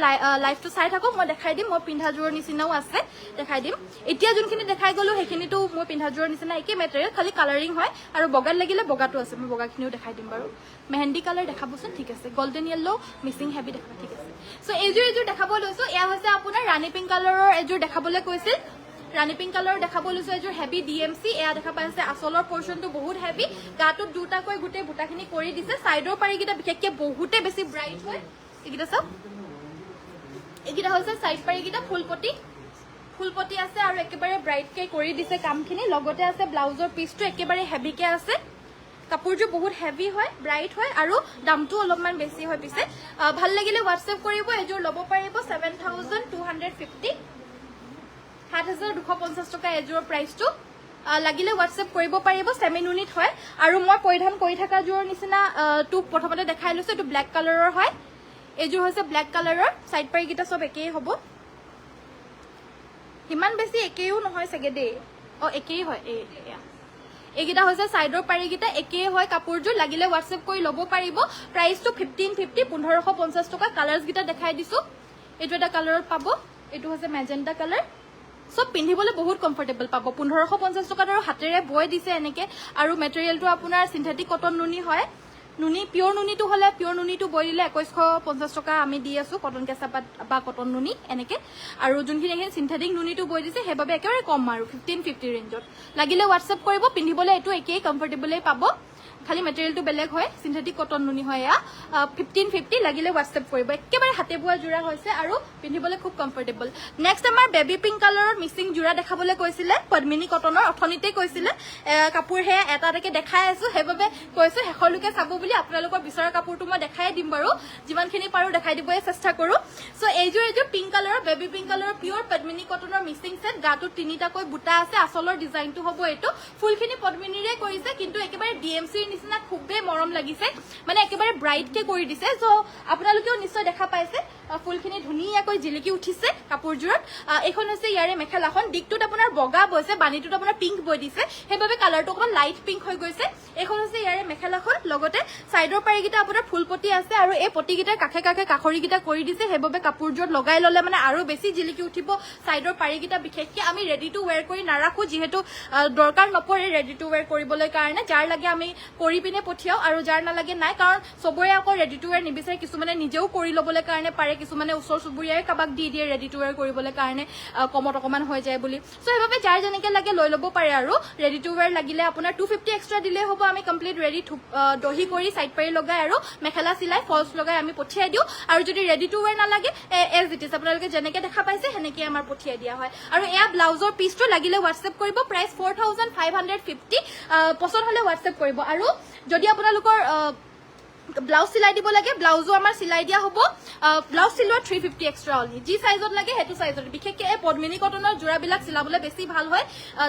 লাইভটো চাই থাকক মই দেখাই দিম মই পিন্ধাযোৰৰ নিচিনাও আছে দেখাই দিম এতিয়া যোনখিনি দেখাই গলো সেইখিনিতো মই পিন্ধাযোৰৰ নিচিনা একে মেটেৰিয়েল খালি কালাৰিং হয় আৰু বগাত লাগিলে বগাটো আছে মই বগাখিনিও দেখাই দিম বাৰু মেহেন্দি কালাৰ দেখাবচোন ঠিক আছে গোল্ডেন য়েল্লো মিক্সিং হেভি দেখা ঠিক আছে সো এইযোৰ দেখাব লৈছো এয়া হৈছে আপোনাৰ ৰাণী পিংক কালাৰৰ এযোৰ দেখাবলৈ কৈছিল ৰাণী পিংক কালাৰ দেখাব লৈছো এযোৰ হেভি ডিএমসি এয়া দেখা পাইছে আচলৰ পৰ্চনটো বহুত হেভি গাটোত দুটাকৈ গোটেই বুটাখিনি কৰি দিছে সাইডৰ পাৰিকেইটা বিশেষকৈ বহুতে বেছি ব্ৰাইট হয় এইকেইটা চাওক এইকেইটা হৈছে সাইড পাৰিকেইটা ফুলপটি আছে আৰু একেবাৰে ব্ৰাইটকে কৰি দিছে কামখিনি লগতে আছে ব্লাউজৰ পিচটো একেবাৰে হেভিকে আছে কাপোৰযোৰ বহুত হেভি হয় ব্ৰাইট হয় আৰু দামটো অলপমান বেছি হয় পিছে ভাল লাগিলে হোৱাটছএপ কৰিব এযোৰ ল'ব পাৰিব 7250 7250 টকা এযোৰ প্ৰাইসটো লাগিলে হোৱাটছএপ কৰিব পাৰিব সেমিনুনিত হয় আৰু মই পৰিধান কৰি থকা যোৰ নিচিনা টু প্ৰথমতে দেখাই লৈছো এটো ব্ল্যাক কালাৰৰ হয় এযোৰ হৈছে ব্ল্যাক কালাৰৰ সাইড পাৰিকেইটা সব একেই হ'ব হিমান বেছি একেইও নহয় চাগে দেই একেই হয় এইকেইটা হৈছে সাইডৰ পাৰিকেইটা একেই হয় কাপোৰযোৰ লাগিলে হোৱাটছএপ কৰি ল'ব পাৰিব প্ৰাইসটো 1550 1550 টকা কালাৰ্ছ গিটা দেখাই দিছো এইটো এটা কালাৰত পাব এইটো হৈছে মেজেন্টা কালাৰ সব পিন্ধিবলৈ বহুত কমফৰ্টেবল পাব 1550 টকাত আৰু হাতেৰে বৈ দিছে এনেকে আৰু মেটেৰিয়েলটো আপোনাৰ সিনথেটিক কটন নুনি হয় নুনি পিওৰ নুনিটো হলে পিওৰ নুনিটো বৈ দিলে 2150 টকা আমি দি আছো কটন কেঁচাপাত বা কটন নুনি এনেকে আৰু যোনখিনি এখিনি সিনথেটিক নুনিটো বৈ দিছে সেইবাবে একেবাৰে কম আৰু 1550 ৰেঞ্জত লাগিলে হোৱাটছএপ কৰিব পিন্ধিবলৈ এইটো একেই কমফৰ্টেবলেই পাব খালি মেটেৰিয়েলটো বেলেগ হয় সিনথেটিক কটন নুনি হয় 1550 লাগিলে হোৱাটছএপ কৰিব একেবাৰে হাতে বোৱা জোৰা হৈছে আৰু পিন্ধিবলৈ খুব কমফৰ্টেবল নেক্সট আমাৰ বেবি পিংক কালাৰৰ মিক্সিং জোৰা দেখাবলৈ কৈছিলে পদ্মিনী কটনৰ অথনিতে কৈছিলে কাপোৰ হে এটাকে দেখাই আছো সেইবাবে কৈছো হেখৰলৈকে চাব বুলি আপোনালোকৰ বিচৰা কাপোৰটো মই দেখাই দিম বাৰু যিমানখিনি পাৰো দেখাই দিবলৈ চেষ্টা কৰো সো এইযোৰ পিংক কালাৰৰ বেবি পিংক কালাৰৰ পিওৰ পদ্মিনী কটনৰ মিক্সিং সেট গাটো তিনিটাকৈ বুটা আছে আচলৰ ডিজাইনটো হ'ব এইটো ফুলখিনি পদ্মিনীৰে কৰিছে কিন্তু একেবাৰে ডিএমসি নিচিনা খুবেই মৰম লাগিছে মানে একেবাৰে ব্ৰাইট কে কৰি দিছে সো আপোনালোকেও নিশ্চয় দেখা পাইছে ফুলখিনি ধুনীয়াকৈ জিলিকি উঠিছে কাপোৰযোৰত এখন হৈছে ইয়াৰে মেখেলাখন দিকটোত আপোনাৰ বগা বৈছে বাণীটোত আপোনাৰ পিংক বৈ দিছে সেইবাবে কালাৰটো অকমান লাইট পিংক হৈ গৈছে এখন হৈছে ইয়াৰে মেখেলাখন লগতে সাইডৰ পাৰিকেইটা আপোনাৰ ফুলপটি আছে আৰু এই পটিকেইটাৰ কাষে কাষে কাখৰিকেইটা কৰি দিছে সেইবাবে কাপোৰযোৰত লগাই ললে মানে আৰু বেছি জিলিকি উঠিব সাইডৰ পাৰিকেইটা বিশেষকৈ আমি ৰেডি টু ওয়্যাৰ কৰি নাৰাখো যিহেতু দৰকাৰ নপৰে ৰেডি টু ওয়্যাৰ কৰিবলৈ কাৰণে যাৰ লাগে আমি কৰি পিনে পঠিয়াও আৰু যাৰ নালাগে নাই কাৰণ সবৰে আকৌ ৰেডি টু ওয়্যাৰ নিবিচাৰে কিছুমানে নিজেও কৰি ল'বলৈ কাৰণে পাৰে কিছুমানে ওচৰ ওচৰ চুবুৰীয়াই কাবাক দি দিয়ে ৰেডি টু ৱেৰ কৰিবলৈ কাৰণে কমত অকমান হৈ যায় বুলি সো সেইবাবে যাৰ যেনেকে লাগে লৈ ল'ব পাৰে আৰু ৰেডি টু ৱেৰ লাগিলে আপোনাৰ 250 এক্সট্ৰা দিলে হ'ব আমি কমপ্লিট ৰেডি দহি কৰি সাইড পাৰি লগাই আৰু মেখেলা চিলাই ফলছ লগাই আমি পঠিয়াই দিও আৰু যদি ৰেডি টু ৱেৰ নালাগে এজ ইট ইজ আপোনালোকে যেনেকে দেখা পাইছে সেনেকে আমাৰ পঠিয়াই দিয়া হয় আৰু এয়া ব্লাউজৰ পিচটো লাগিলে হোৱাটছএপ কৰিব প্ৰাইস 4550 পছন্দ হলে হোৱাটছএপ কৰিব আৰু যদি আপোনালোকৰ ব্লাউজ সিলাই দিব লাগে ব্লাউজও আমাৰ সিলাই দিয়া হ'ব ব্লাউজ সিলোৱা 350 এক্সট্ৰা অনলি যি সাইজত লাগে হেতু সাইজত বিশেষকে পদ্মিনী কটনৰ জোৰাবিলাক সিলাবলৈ বেছি ভাল হয়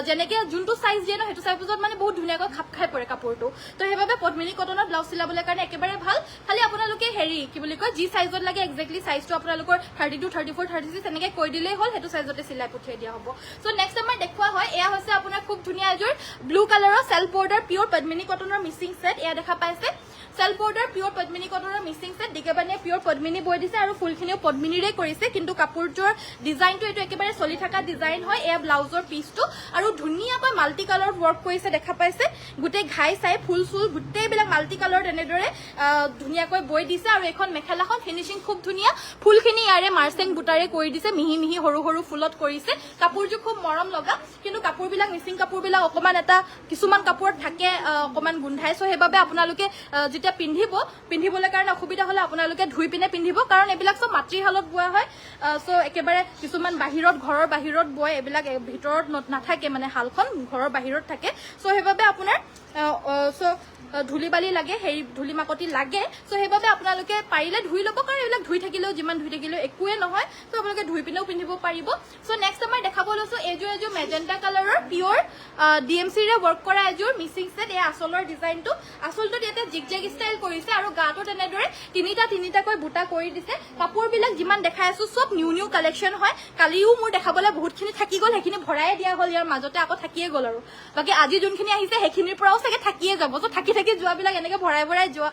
যেনেকে যোনটো সাইজ দিয়ে ন হেতু সাইজত মানে বহুত ধুনিয়াকৈ খাপ খাই পৰে কাপোৰটো তো হেবাবে পদ্মিনী কটনৰ ব্লাউজ সিলাবলৈ কাৰণে একেবাৰে ভাল খালি আপোনালোকে হেৰি কি বুলি কয় যি সাইজত লাগে এক্স্যাক্টলি সাইজটো আপোনালোকৰ 32 34 36 এনেকে কৈ দিলেই হ'ল হেতু সাইজতে সিলাই পঠিয়াই দিয়া হ'ব সো নেক্সট আমাৰ দেখুৱা হয় এয়া হৈছে আপোনাৰ খুব ধুনিয়া এজোৰ ব্লু কালাৰৰ সেলফ বৰ্ডাৰ পিওৰ পদ্মিনী কটনৰ মিচিং সেট এয়া দেখা পাইছে সেলফ বৰ্ডাৰ পিওৰ পদ্মিনী কটনৰ মিচিং সেট দিগবানিয়ে পিওৰ পদ্মিনী বৈ দিছে আৰু ফুলখিনিও পদ্মিনীৰে কৰিছে কিন্তু কাপোৰটোৰ ডিজাইনটো এটো একেবাৰে চলি থকা ডিজাইন হয় এয়া ব্লাউজৰ পিচটো আৰু ধুনিয়াকৈ মাল্টি কালাৰ ওয়াৰ্ক কৰিছে দেখা পাইছে গুটে ঘাই চাই ফুল ফুল গুটে বিলাক মাল্টি কালাৰ এনেদৰে ধুনিয়াকৈ বৈ দিছে আৰু এখন মেখেলাখন ফিনিশিং খুব ধুনিয়া ফুলখিনি ইয়াৰে মাৰ্চেং বুটাৰে কৰি দিছে মিহি মিহি সৰু সৰু ফুলত কৰিছে কাপোৰটো খুব মৰম লগা কিন্তু কাপোৰবিলাক মিচিং কাপোৰবিলাক অকমান এটা কিছুমান কাপোৰত থাকে অকমান গুন্ধাই সো হেবাবে আপোনালোকে যেতিয়া পিন্ধিবলৈ কাৰণে অসুবিধা হলে আপোনালোকে ধুই পিনে পিন্ধিব কাৰণ এবিলাক সব মাতৃহালত বোৱা হয় সো একেবাৰে কিছুমান বাহিৰত ঘৰৰ বাহিৰত বয় এবিলাক ভিতৰত নাথাকে মানে হালখন ঘৰৰ বাহিৰত থাকে সো হেবাবে আপোনাৰ সো ধুলিবালি লাগে হেৰি ধুলি মাকতি লাগে সো হেবাবে আপোনালোকে পাৰিলে ধুই ল'ব কাৰণ এবিলাক ধুই থাকিলেও যিমান ধুই থাকিলেও একোৱে নহয় সো আপোনালোকে ধুই পিনেও পিন্ধিব পাৰিব সো নেক্সট আমাৰ দেখাব লৈছো এজোৰ মেজেন্টা কালাৰৰ পিওৰ ডিএমসি ৰে ওয়াৰ্ক কৰা এজোৰ মিচিং সেট এই আসলৰ ডিজাইনটো আসলটো ইয়াতে জিগজেগ স্টাইল কৰিছে আৰু গাটো তেনেদৰে তিনিটাকৈ বুটা কৰি দিছে কাপোৰবিলাক যিমান দেখাই আছো সব নিউ কালেকশন হয় কালিও মোৰ দেখাবলৈ বহুতখিনি থাকি গল হেখিনি ভৰাই দিয়া হল ইয়াৰ মাজতে আকৌ থাকিয়ে গল আৰু বাকি আজি যোনখিনি আহিছে হেখিনিৰ পৰাও চাগে থাকিয়ে যাব তো থাকি যোৱাবিলাক এনেকে ভৰাই যোৱা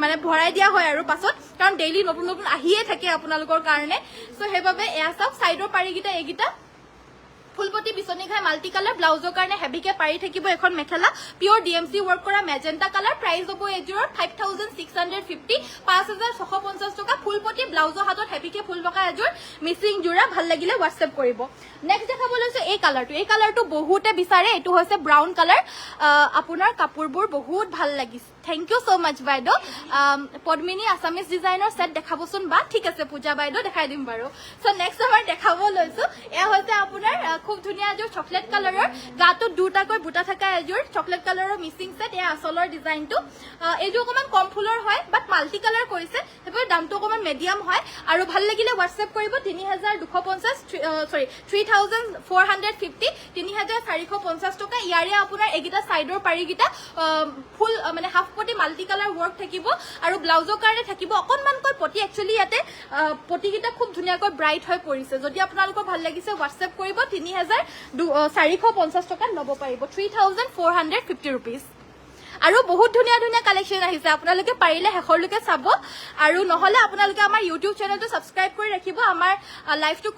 মানে ভৰাই দিয়া হয় আৰু পাছত কাৰণ ডেইলি নতুন নতুন আহিয়ে থাকে আপোনালোকৰ কাৰণে সো হেবাবে এয়া সব সাইডৰ পাৰিগিটা এগিটা ফুলপতি বিচনি ঘাই মাল্টি কালাৰ ব্লাউজৰ কাৰণে হেভিকে পাৰি থাকিব এখন মেখেলা পিওৰ ডিএমসি ওয়াৰ্ক কৰা মেজেন্টা কালাৰ প্ৰাইস হ'ব এজোৰ 5650 5650 টকা ফুলপতি ব্লাউজৰ হাতত হেভিকে ফুল লগা এজোৰ মিচিং জোৰা ভাল লাগিলে হোৱাটছএপ কৰিব নেক্সট দেখাব লৈছো এই কালাৰটো বহুতে বিচাৰে এটো হৈছে ব্ৰাউন কালাৰ আপোনাৰ কাপোৰবোৰ বহুত ভাল লাগিছে থ্যাংক ইউ সো মাচ বাইদেউ পদ্মিনী আসামিজ ডিজাইনৰ সেট দেখাবচোন বা ঠিক আছে পূজা বাইদেউ দেখাই দিম বাৰু সো নেক্সট আমাৰ দেখাব লৈছো এয়া হৈছে আপোনাৰ খুব ধুনিয়া এজোৰ চকলেট কালাৰৰ গাটো দুটাকৈ বুটা থকা এজোৰ চকলেট কালাৰৰ মিচিং সেট এয়া আসলৰ ডিজাইনটো এজোৰ অকমান কম ফুলৰ হয় বাট মাল্টি কালাৰ কৰিছে হেবৰ দামটো অকমান মিডিয়াম হয় আৰু ভাল লাগিলে হোৱাটছএপ কৰিব 3450 3450 টকা ইয়াৰে আপোনাৰ এগিটা সাইডৰ পাৰিগিটা ফুল মানে হাফ পটি মাল্টি কালাৰ ওয়াৰ্ক থাকিব আৰু ব্লাউজৰ কাৰণে থাকিব অকনমানকৈ পটি একচুয়ালি ইয়াতে পটিগিটা খুব ধুনিয়াকৈ ব্ৰাইট হৈ পৰিছে যদি আপোনালোকৰ ভাল লাগিছে হোৱাটছএপ কৰিব 3450 টকা লব পাৰিব 3450 rupees আৰু বহুত ধুনিয়া কালেকশন আহিছে আপোনালোকে পাৰিলে হেখৰলৈকে চাব আৰু নহলে আপোনালোকে আমাৰ ইউটিউব চেনেলটো সাবস্ক্ৰাইব কৰি ৰাখিব আমাৰ লাইভটো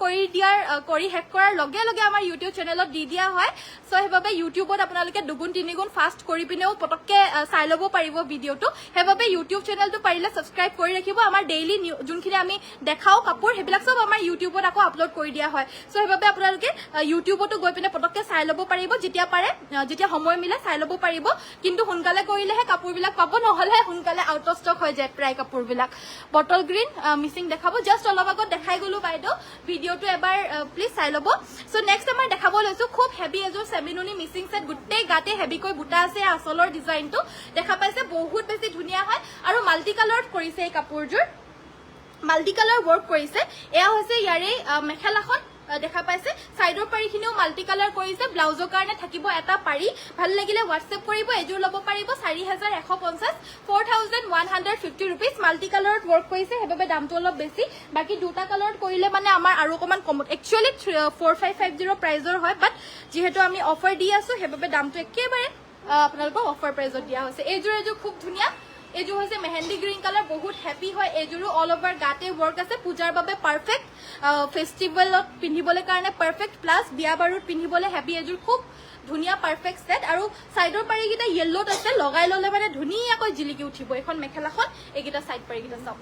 কৰি হেক কৰাৰ লগে লগে আমাৰ ইউটিউব চেনেলত দি দিয়া হয় সো হেবাবে ইউটিউবত আপোনালোকে দুগুণ তিনিগুণ ফাস্ট কৰি পিনেও পটককে চাই ল'ব পাৰিব ভিডিওটো হেবাবে ইউটিউব চেনেলটো পাৰিলে সাবস্ক্ৰাইব কৰি ৰাখিব আমাৰ ডেইলি যোনখিনি আমি দেখাও কাপোৰ হেবিলাক সব আমাৰ ইউটিউবত আকৌ আপলোড কৰি দিয়া হয় সো হেবাবে আপোনালোকে ইউটিউবতো গৈ পিনে পটককে চাই ল'ব পাৰিব যেতিয়া পাৰে যেতিয়া সময় মিলে চাই ল'ব পাৰিব কিন্তু সোনকালে কৰিলেহে কাপোৰবিলাক পাব নহলে সোনকালে আউট অফ ষ্টক হৈ যায় প্ৰায় কাপোৰবিলাক বটল গ্ৰীন মিচিং দেখাব জাস্ট অলপ আগত দেখাই গলো বাইদেউ ভিডিওটো এবাৰ প্লিজ চাই ল'ব সো নেক্সট আমাৰ দেখাব লৈছো খুব হেভি এজোৰ সেমিনুনি মিচিং সেট গুটেই গাতে হেভিকৈ বুটা আছে আসলৰ ডিজাইনটো দেখা পাইছে বহুত বেছি ধুনিয়া হয় আৰু মাল্টি কালাৰত কৰিছে এই কাপোৰজোৰ মাল্টি কালাৰ ওয়াৰ্ক কৰিছে এয়া হৈছে ইয়াৰে মেখেলাখন দেখা পাইছে সাইডৰ পাৰিখিনিও মাল্টি কালাৰ কৰিছে ব্লাউজৰ কাৰণে থাকিব এটা পাৰি ভাল লাগিলে হোৱাটছএপ কৰিব এজোৰ ল'ব পাৰিব 4150 4150 rupees মাল্টি কালাৰত ওয়াৰ্ক কৰিছে হেবাবে দামটো অলপ বেছি বাকি দুটা কালাৰত কৰিলে মানে আমাৰ আৰু অকমান কম একচুয়ালি 4550 প্ৰাইজৰ হয় বাট যেহেতু আমি অফাৰ দি আছো হেবাবে দামটো একেবাৰে আপোনালোকক অফাৰ প্ৰাইজত দিয়া হৈছে এজোৰ খুব ধুনিয়া এজো হৈছে মেহেন্দি গ্ৰীন কালাৰ বহুত হেপি হয় এজোৰো অল ওভাৰ গাতে ওয়াৰ্ক আছে পূজাৰ বাবে পাৰফেক্ট ফেস্টিভেলত পিন্ধিবলৈ কাৰণে পাৰফেক্ট প্লাস বিয়া বাৰুত পিন্ধিবলৈ হেপি এজোৰ খুব ধুনিয়া পাৰফেক্ট সেট আৰু সাইডৰ পাৰিগিটা ইয়েলোত আছে লগাই ললে মানে ধুনিয়াকৈ জিলিকি উঠিব এখন মেখেলাখন এগিটা সাইড পাৰিগিটা সব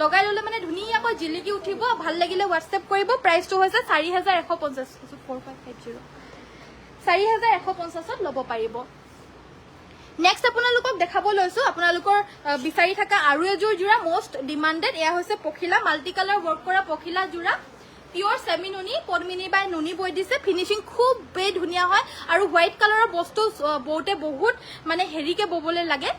লগাই ললে মানে ধুনীয়াকৈ জিলিকি উঠিব ভাল লাগিলে হোৱাটছএপ কৰিব প্ৰাইসটো হৈছে 4150 4550 4150ত ল'ব পাৰিব নেক্সট আপোনালোকক দেখাব লৈছো আপোনালোকৰ বিচাৰি থকা আৰু এজোৰ জোৰা মোষ্ট ডিমান্ডেড এয়া হৈছে পখিলা মাল্টি কালাৰ ওয়াৰ্ক কৰা পখিলা জোৰা পিওর সেমি নুনি পদ্মিনী বাই নুনি বই দিছে ফিনিশিং খুব বে ধুনিয়া হয় আৰু হোয়াইট কালাৰৰ বস্তু বহুতে বহুত মানে হেৰিকে ববলে লাগে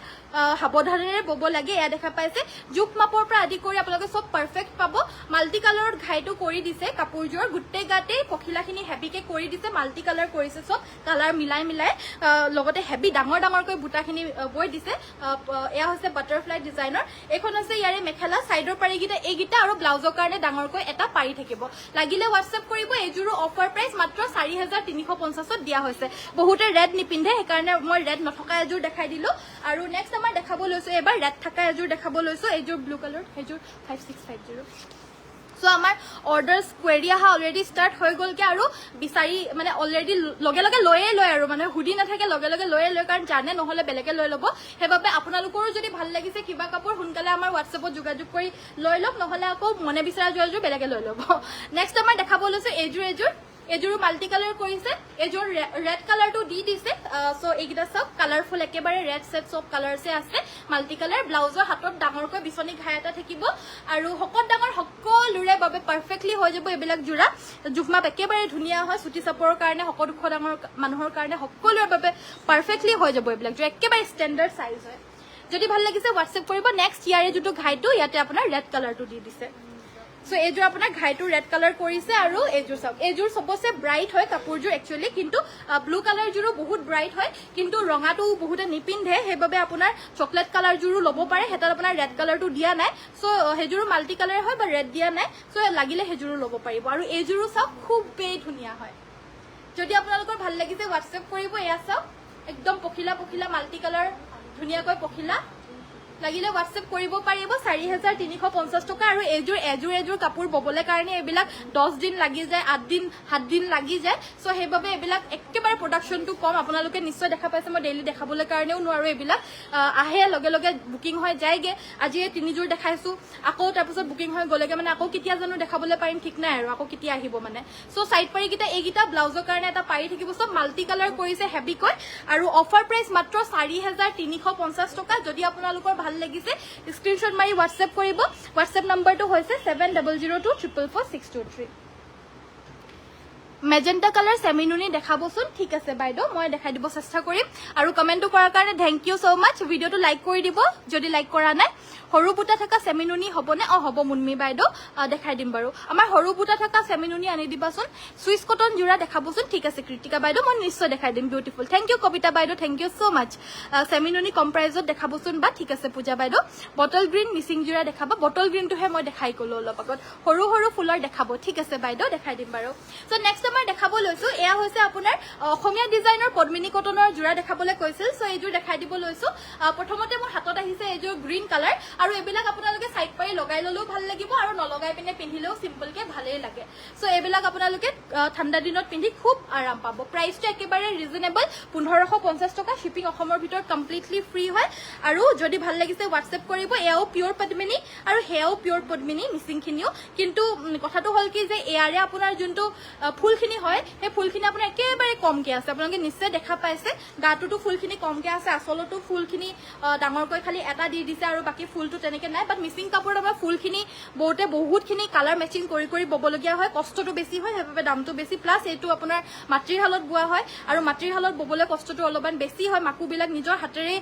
সাবধানেৰে বব লাগে এয়া দেখা পাইছে জুক মাপৰ পৰা আদি কৰি আপোনালোকে সব পাৰফেক্ট পাব মাল্টি কালাৰত ঘাইটো কৰি দিছে কাপোৰজোৰ গুটে গাতে পখিলাখিনি হেভিকে কৰি দিছে মাল্টি কালাৰ কৰিছে সব কালাৰ মিলাই মিলাই লগতে হেভি ডাঙৰ ডাঙৰকৈ বুটাখিনি বই দিছে এয়া হৈছে বাটাৰফ্লাই ডিজাইনৰ এখন আছে ইয়াৰে মেখেলা সাইডৰ পাৰিগিটা এইগিটা আৰু ব্লাউজৰ কাৰণে ডাঙৰকৈ এটা পাৰি থাকিব লাগিলে হোৱাটছএপ কৰিব এইজোৰ অফাৰ প্ৰাইস মাত্ৰ 4350ত দিয়া হৈছে বহুতে ৰেড নিপিন্ধে সেইকাৰণে মই ৰেড নথকা এজোৰ দেখাই দিলো আৰু নেক্সট আমাৰ দেখাব লৈছো এবাৰ ৰেড থকা এজোৰ দেখাব লৈছো এইজোৰ ব্লু কালাৰ এজোৰ 5650 সো আমাৰ অৰ্ডাৰস কোৱেৰি আহা অলৰেডি ষ্টাৰ্ট হৈ গলকে আৰু বিচাৰি মানে অলৰেডি লগে লগে লয় আৰু মানে হুডি নাথাকে লগে লগে লয় কাৰণ জানে নহলে বেলেগে লৈ ল'ব হেবাবে আপোনালোকৰো যদি ভাল লাগিছে কিবা কাপোৰ হুনকালে আমাৰ হোৱাটছএপত যোগাযোগ কৰি লৈ লওক নহলে আকৌ মনে বিচাৰা যোৱাযোৰ বেলেগে লৈ ল'ব নেক্সট আমাৰ দেখাব লৈছো এজোৰ মাল্টি কালাৰ কৰিছে এজোৰ ৰেড কালাৰটো দি দিছে সো এইগিটা সব কালাৰফুল একেবাৰে ৰেড সেট সব কালাৰছে আছে মাল্টি কালাৰ ব্লাউজৰ হাতত ডাঙৰকৈ বিছনি ঘাই এটা থাকিব আৰু হকত ডাঙৰ সকলোৰে বাবে পাৰফেক্টলি হৈ যাব এবিলাক জোৰা জুখমাপ একেবাৰে ধুনিয়া হয় সুটি চাপৰৰ কাৰণে হকত দুখ ডাঙৰ মানুহৰ কাৰণে সকলোৰে বাবে পাৰফেক্টলি হৈ যাব এবিলাক জোৰা একেবাৰে ষ্টেণ্ডাৰ্ড সাইজ হয় যদি ভাল লাগিছে হোৱাটছএপ কৰিব নেক্সট ইয়াৰে যেটো ঘাইটো ইয়াতে আপোনাৰ ৰেড কালাৰটো দি দিছে সো এজোৰ আপোনাৰ ঘাইটো ৰেড কালাৰ কৰিছে আৰু এজোৰ সব এজোৰ সবসে ব্ৰাইট হয় কাপোৰজোৰ একচুয়ালি কিন্তু ব্লু কালাৰ জোৰো বহুত ব্ৰাইট হয় কিন্তু ৰঙাটো বহুতে নিপিন্ধে হেবাবে আপোনাৰ চকলেট কালাৰ জোৰো ল'ব পাৰে হেতাৰ আপোনাৰ ৰেড কালাৰটো দিয়া নাই সো হেজোৰো মাল্টি কালাৰ হয় বা ৰেড দিয়া নাই সো লাগিলে হেজোৰো ল'ব পাৰিব আৰু এজোৰো সব খুব বে ধুনিয়া হয় যদি আপোনালোকৰ ভাল লাগিছে হোৱাটছএপ কৰিব এয়া সব একদম পখিলা পখিলা মাল্টি কালাৰ ধুনিয়াকৈ পখিলা লাগিলে হোৱাটছএপ কৰিব পাৰিব 4350 টকা আৰু এজোৰ কাপোৰ ববলে কাৰণে এবিলাক 10 দিন লাগি যায় 8 দিন 7 দিন লাগি যায় সো হেবাবে এবিলাক একেবাৰে প্ৰডাকশনটো কম আপোনালোকে নিশ্চয় দেখা পাইছে মই ডেইলি দেখাবলৈ কাৰণেও নোৱাৰো এবিলাক আহে লগে লগে বুকিং হৈ যায়গে আজি তিনিজোৰ দেখাইছো আকৌ তাৰপিছত বুকিং হৈ গলেগে মানে আকৌ কেতিয়া জানো দেখাবলৈ পাৰিম ঠিক নাই আৰু আকৌ কেতিয়া আহিব মানে সো সাইড পাৰিগিটা এইগিটা ব্লাউজৰ কাৰণে এটা পাৰি থাকিব সব মাল্টি কালাৰ কৰিছে হেভিকৈ আৰু অফাৰ প্ৰাইস মাত্ৰ 4350 টকা যদি আপোনালোকৰ ভাল লাগিছে স্ক্ৰিনশ্বট মাৰি হোৱাটছএপ কৰিব হোৱাটছএপ নম্বৰটো হৈছে 7002444623 মেজেন্টা কালাৰ সেমিনুনি দেখাবচোন ঠিক আছে বাইদেউ মই দেখাই দিব চেষ্টা কৰিম আৰু কমেন্টটো কৰাৰ কাৰণে থ্যাংক ইউ সো মাচ ভিডিওটো লাইক কৰি দিব যদি লাইক কৰা নাই হৰু বুটা থকা সেমিনুনি হবনে হব মুনমি বাইদেউ দেখাই দিম বাৰু আমাৰ হৰু বুটা থকা সেমিনুনি আনি দিবাচোন সুইস কটন জোৰা দেখাবচোন ঠিক আছে কৃতিকা বাইদেউ মই নিশ্চয় দেখাই দিম বিউটিফুল থ্যাংক ইউ কবিতা বাইদেউ থ্যাংক ইউ সো মাচ সেমিনুনি কম প্ৰাইজত দেখাবচোন বা ঠিক আছে পূজা বাইদেউ বটল গ্ৰীণ মিসিং জোৰা দেখাবা বটল গ্ৰীণটোহে মই দেখাই কলো অলপ আগত হৰু হৰু ফুলৰ দেখাব ঠিক আছে বাইদেউ দেখাই দিম বাৰু সো নেক্সট মই দেখাব লৈছো এয়া হৈছে আপোনাৰ অসমীয়া ডিজাইনৰ পদ্মিনী কটনৰ জোৰা দেখাবলৈ কৈছিল সো এইজোৰ দেখাই দিব লৈছো প্ৰথমতে মোৰ হাতত আহিছে এইজোৰ গ্ৰীণ কালাৰ আৰু এবিলাক আপোনালোকে সাইড পাৰি লগাই ললেও ভাল লাগিব আৰু নলগাই পিনে পিন্ধিলেও সিম্পল কে ভালেই লাগে সো এবিলাক আপোনালোকে ঠাণ্ডা দিনত পিন্ধি খুব আৰাম পাব প্ৰাইসটো একেবাৰে ৰিজনেবল 1550 টকা শিপিং অসমৰ ভিতৰত কমপ্লিটলি ফ্ৰী হয় আৰু যদি ভাল লাগিছে হোৱাটছএপ কৰিব এয়াও পিওৰ পদ্মিনী আৰু হেয়াও পিওৰ পদ্মিনী মিসিংখিনিও কিন্তু কথাটো হল কি যে এয়াৰে আপোনাৰ যোনটো ফুলখিনি হয় সেই ফুলখিনি আপোনাৰ একেবাৰে কমকে আছে আপোনালোকে নিশ্চয় দেখা পাইছে গাটোটো ফুলখিনি কমকে আছে আসলটো ফুলখিনি ডাঙৰকৈ খালি এটা দি দিছে আৰু বাকি ফুলটো তেনেকে নাই বাট মিসিং কাপোৰত আমাৰ ফুলখিনি বহুতখিনি কালাৰ মেচিং কৰি ববলগিয়া হয় কষ্টটো বেছি হয় হেবাবে দামটো বেছি প্লাস এইটো আপোনাৰ মাটিৰ হালত বুৱা হয় আৰু মাটিৰ হালত ববলে কষ্টটো অলপমান বেছি হয় মাকুবিলাক নিজৰ হাতেৰে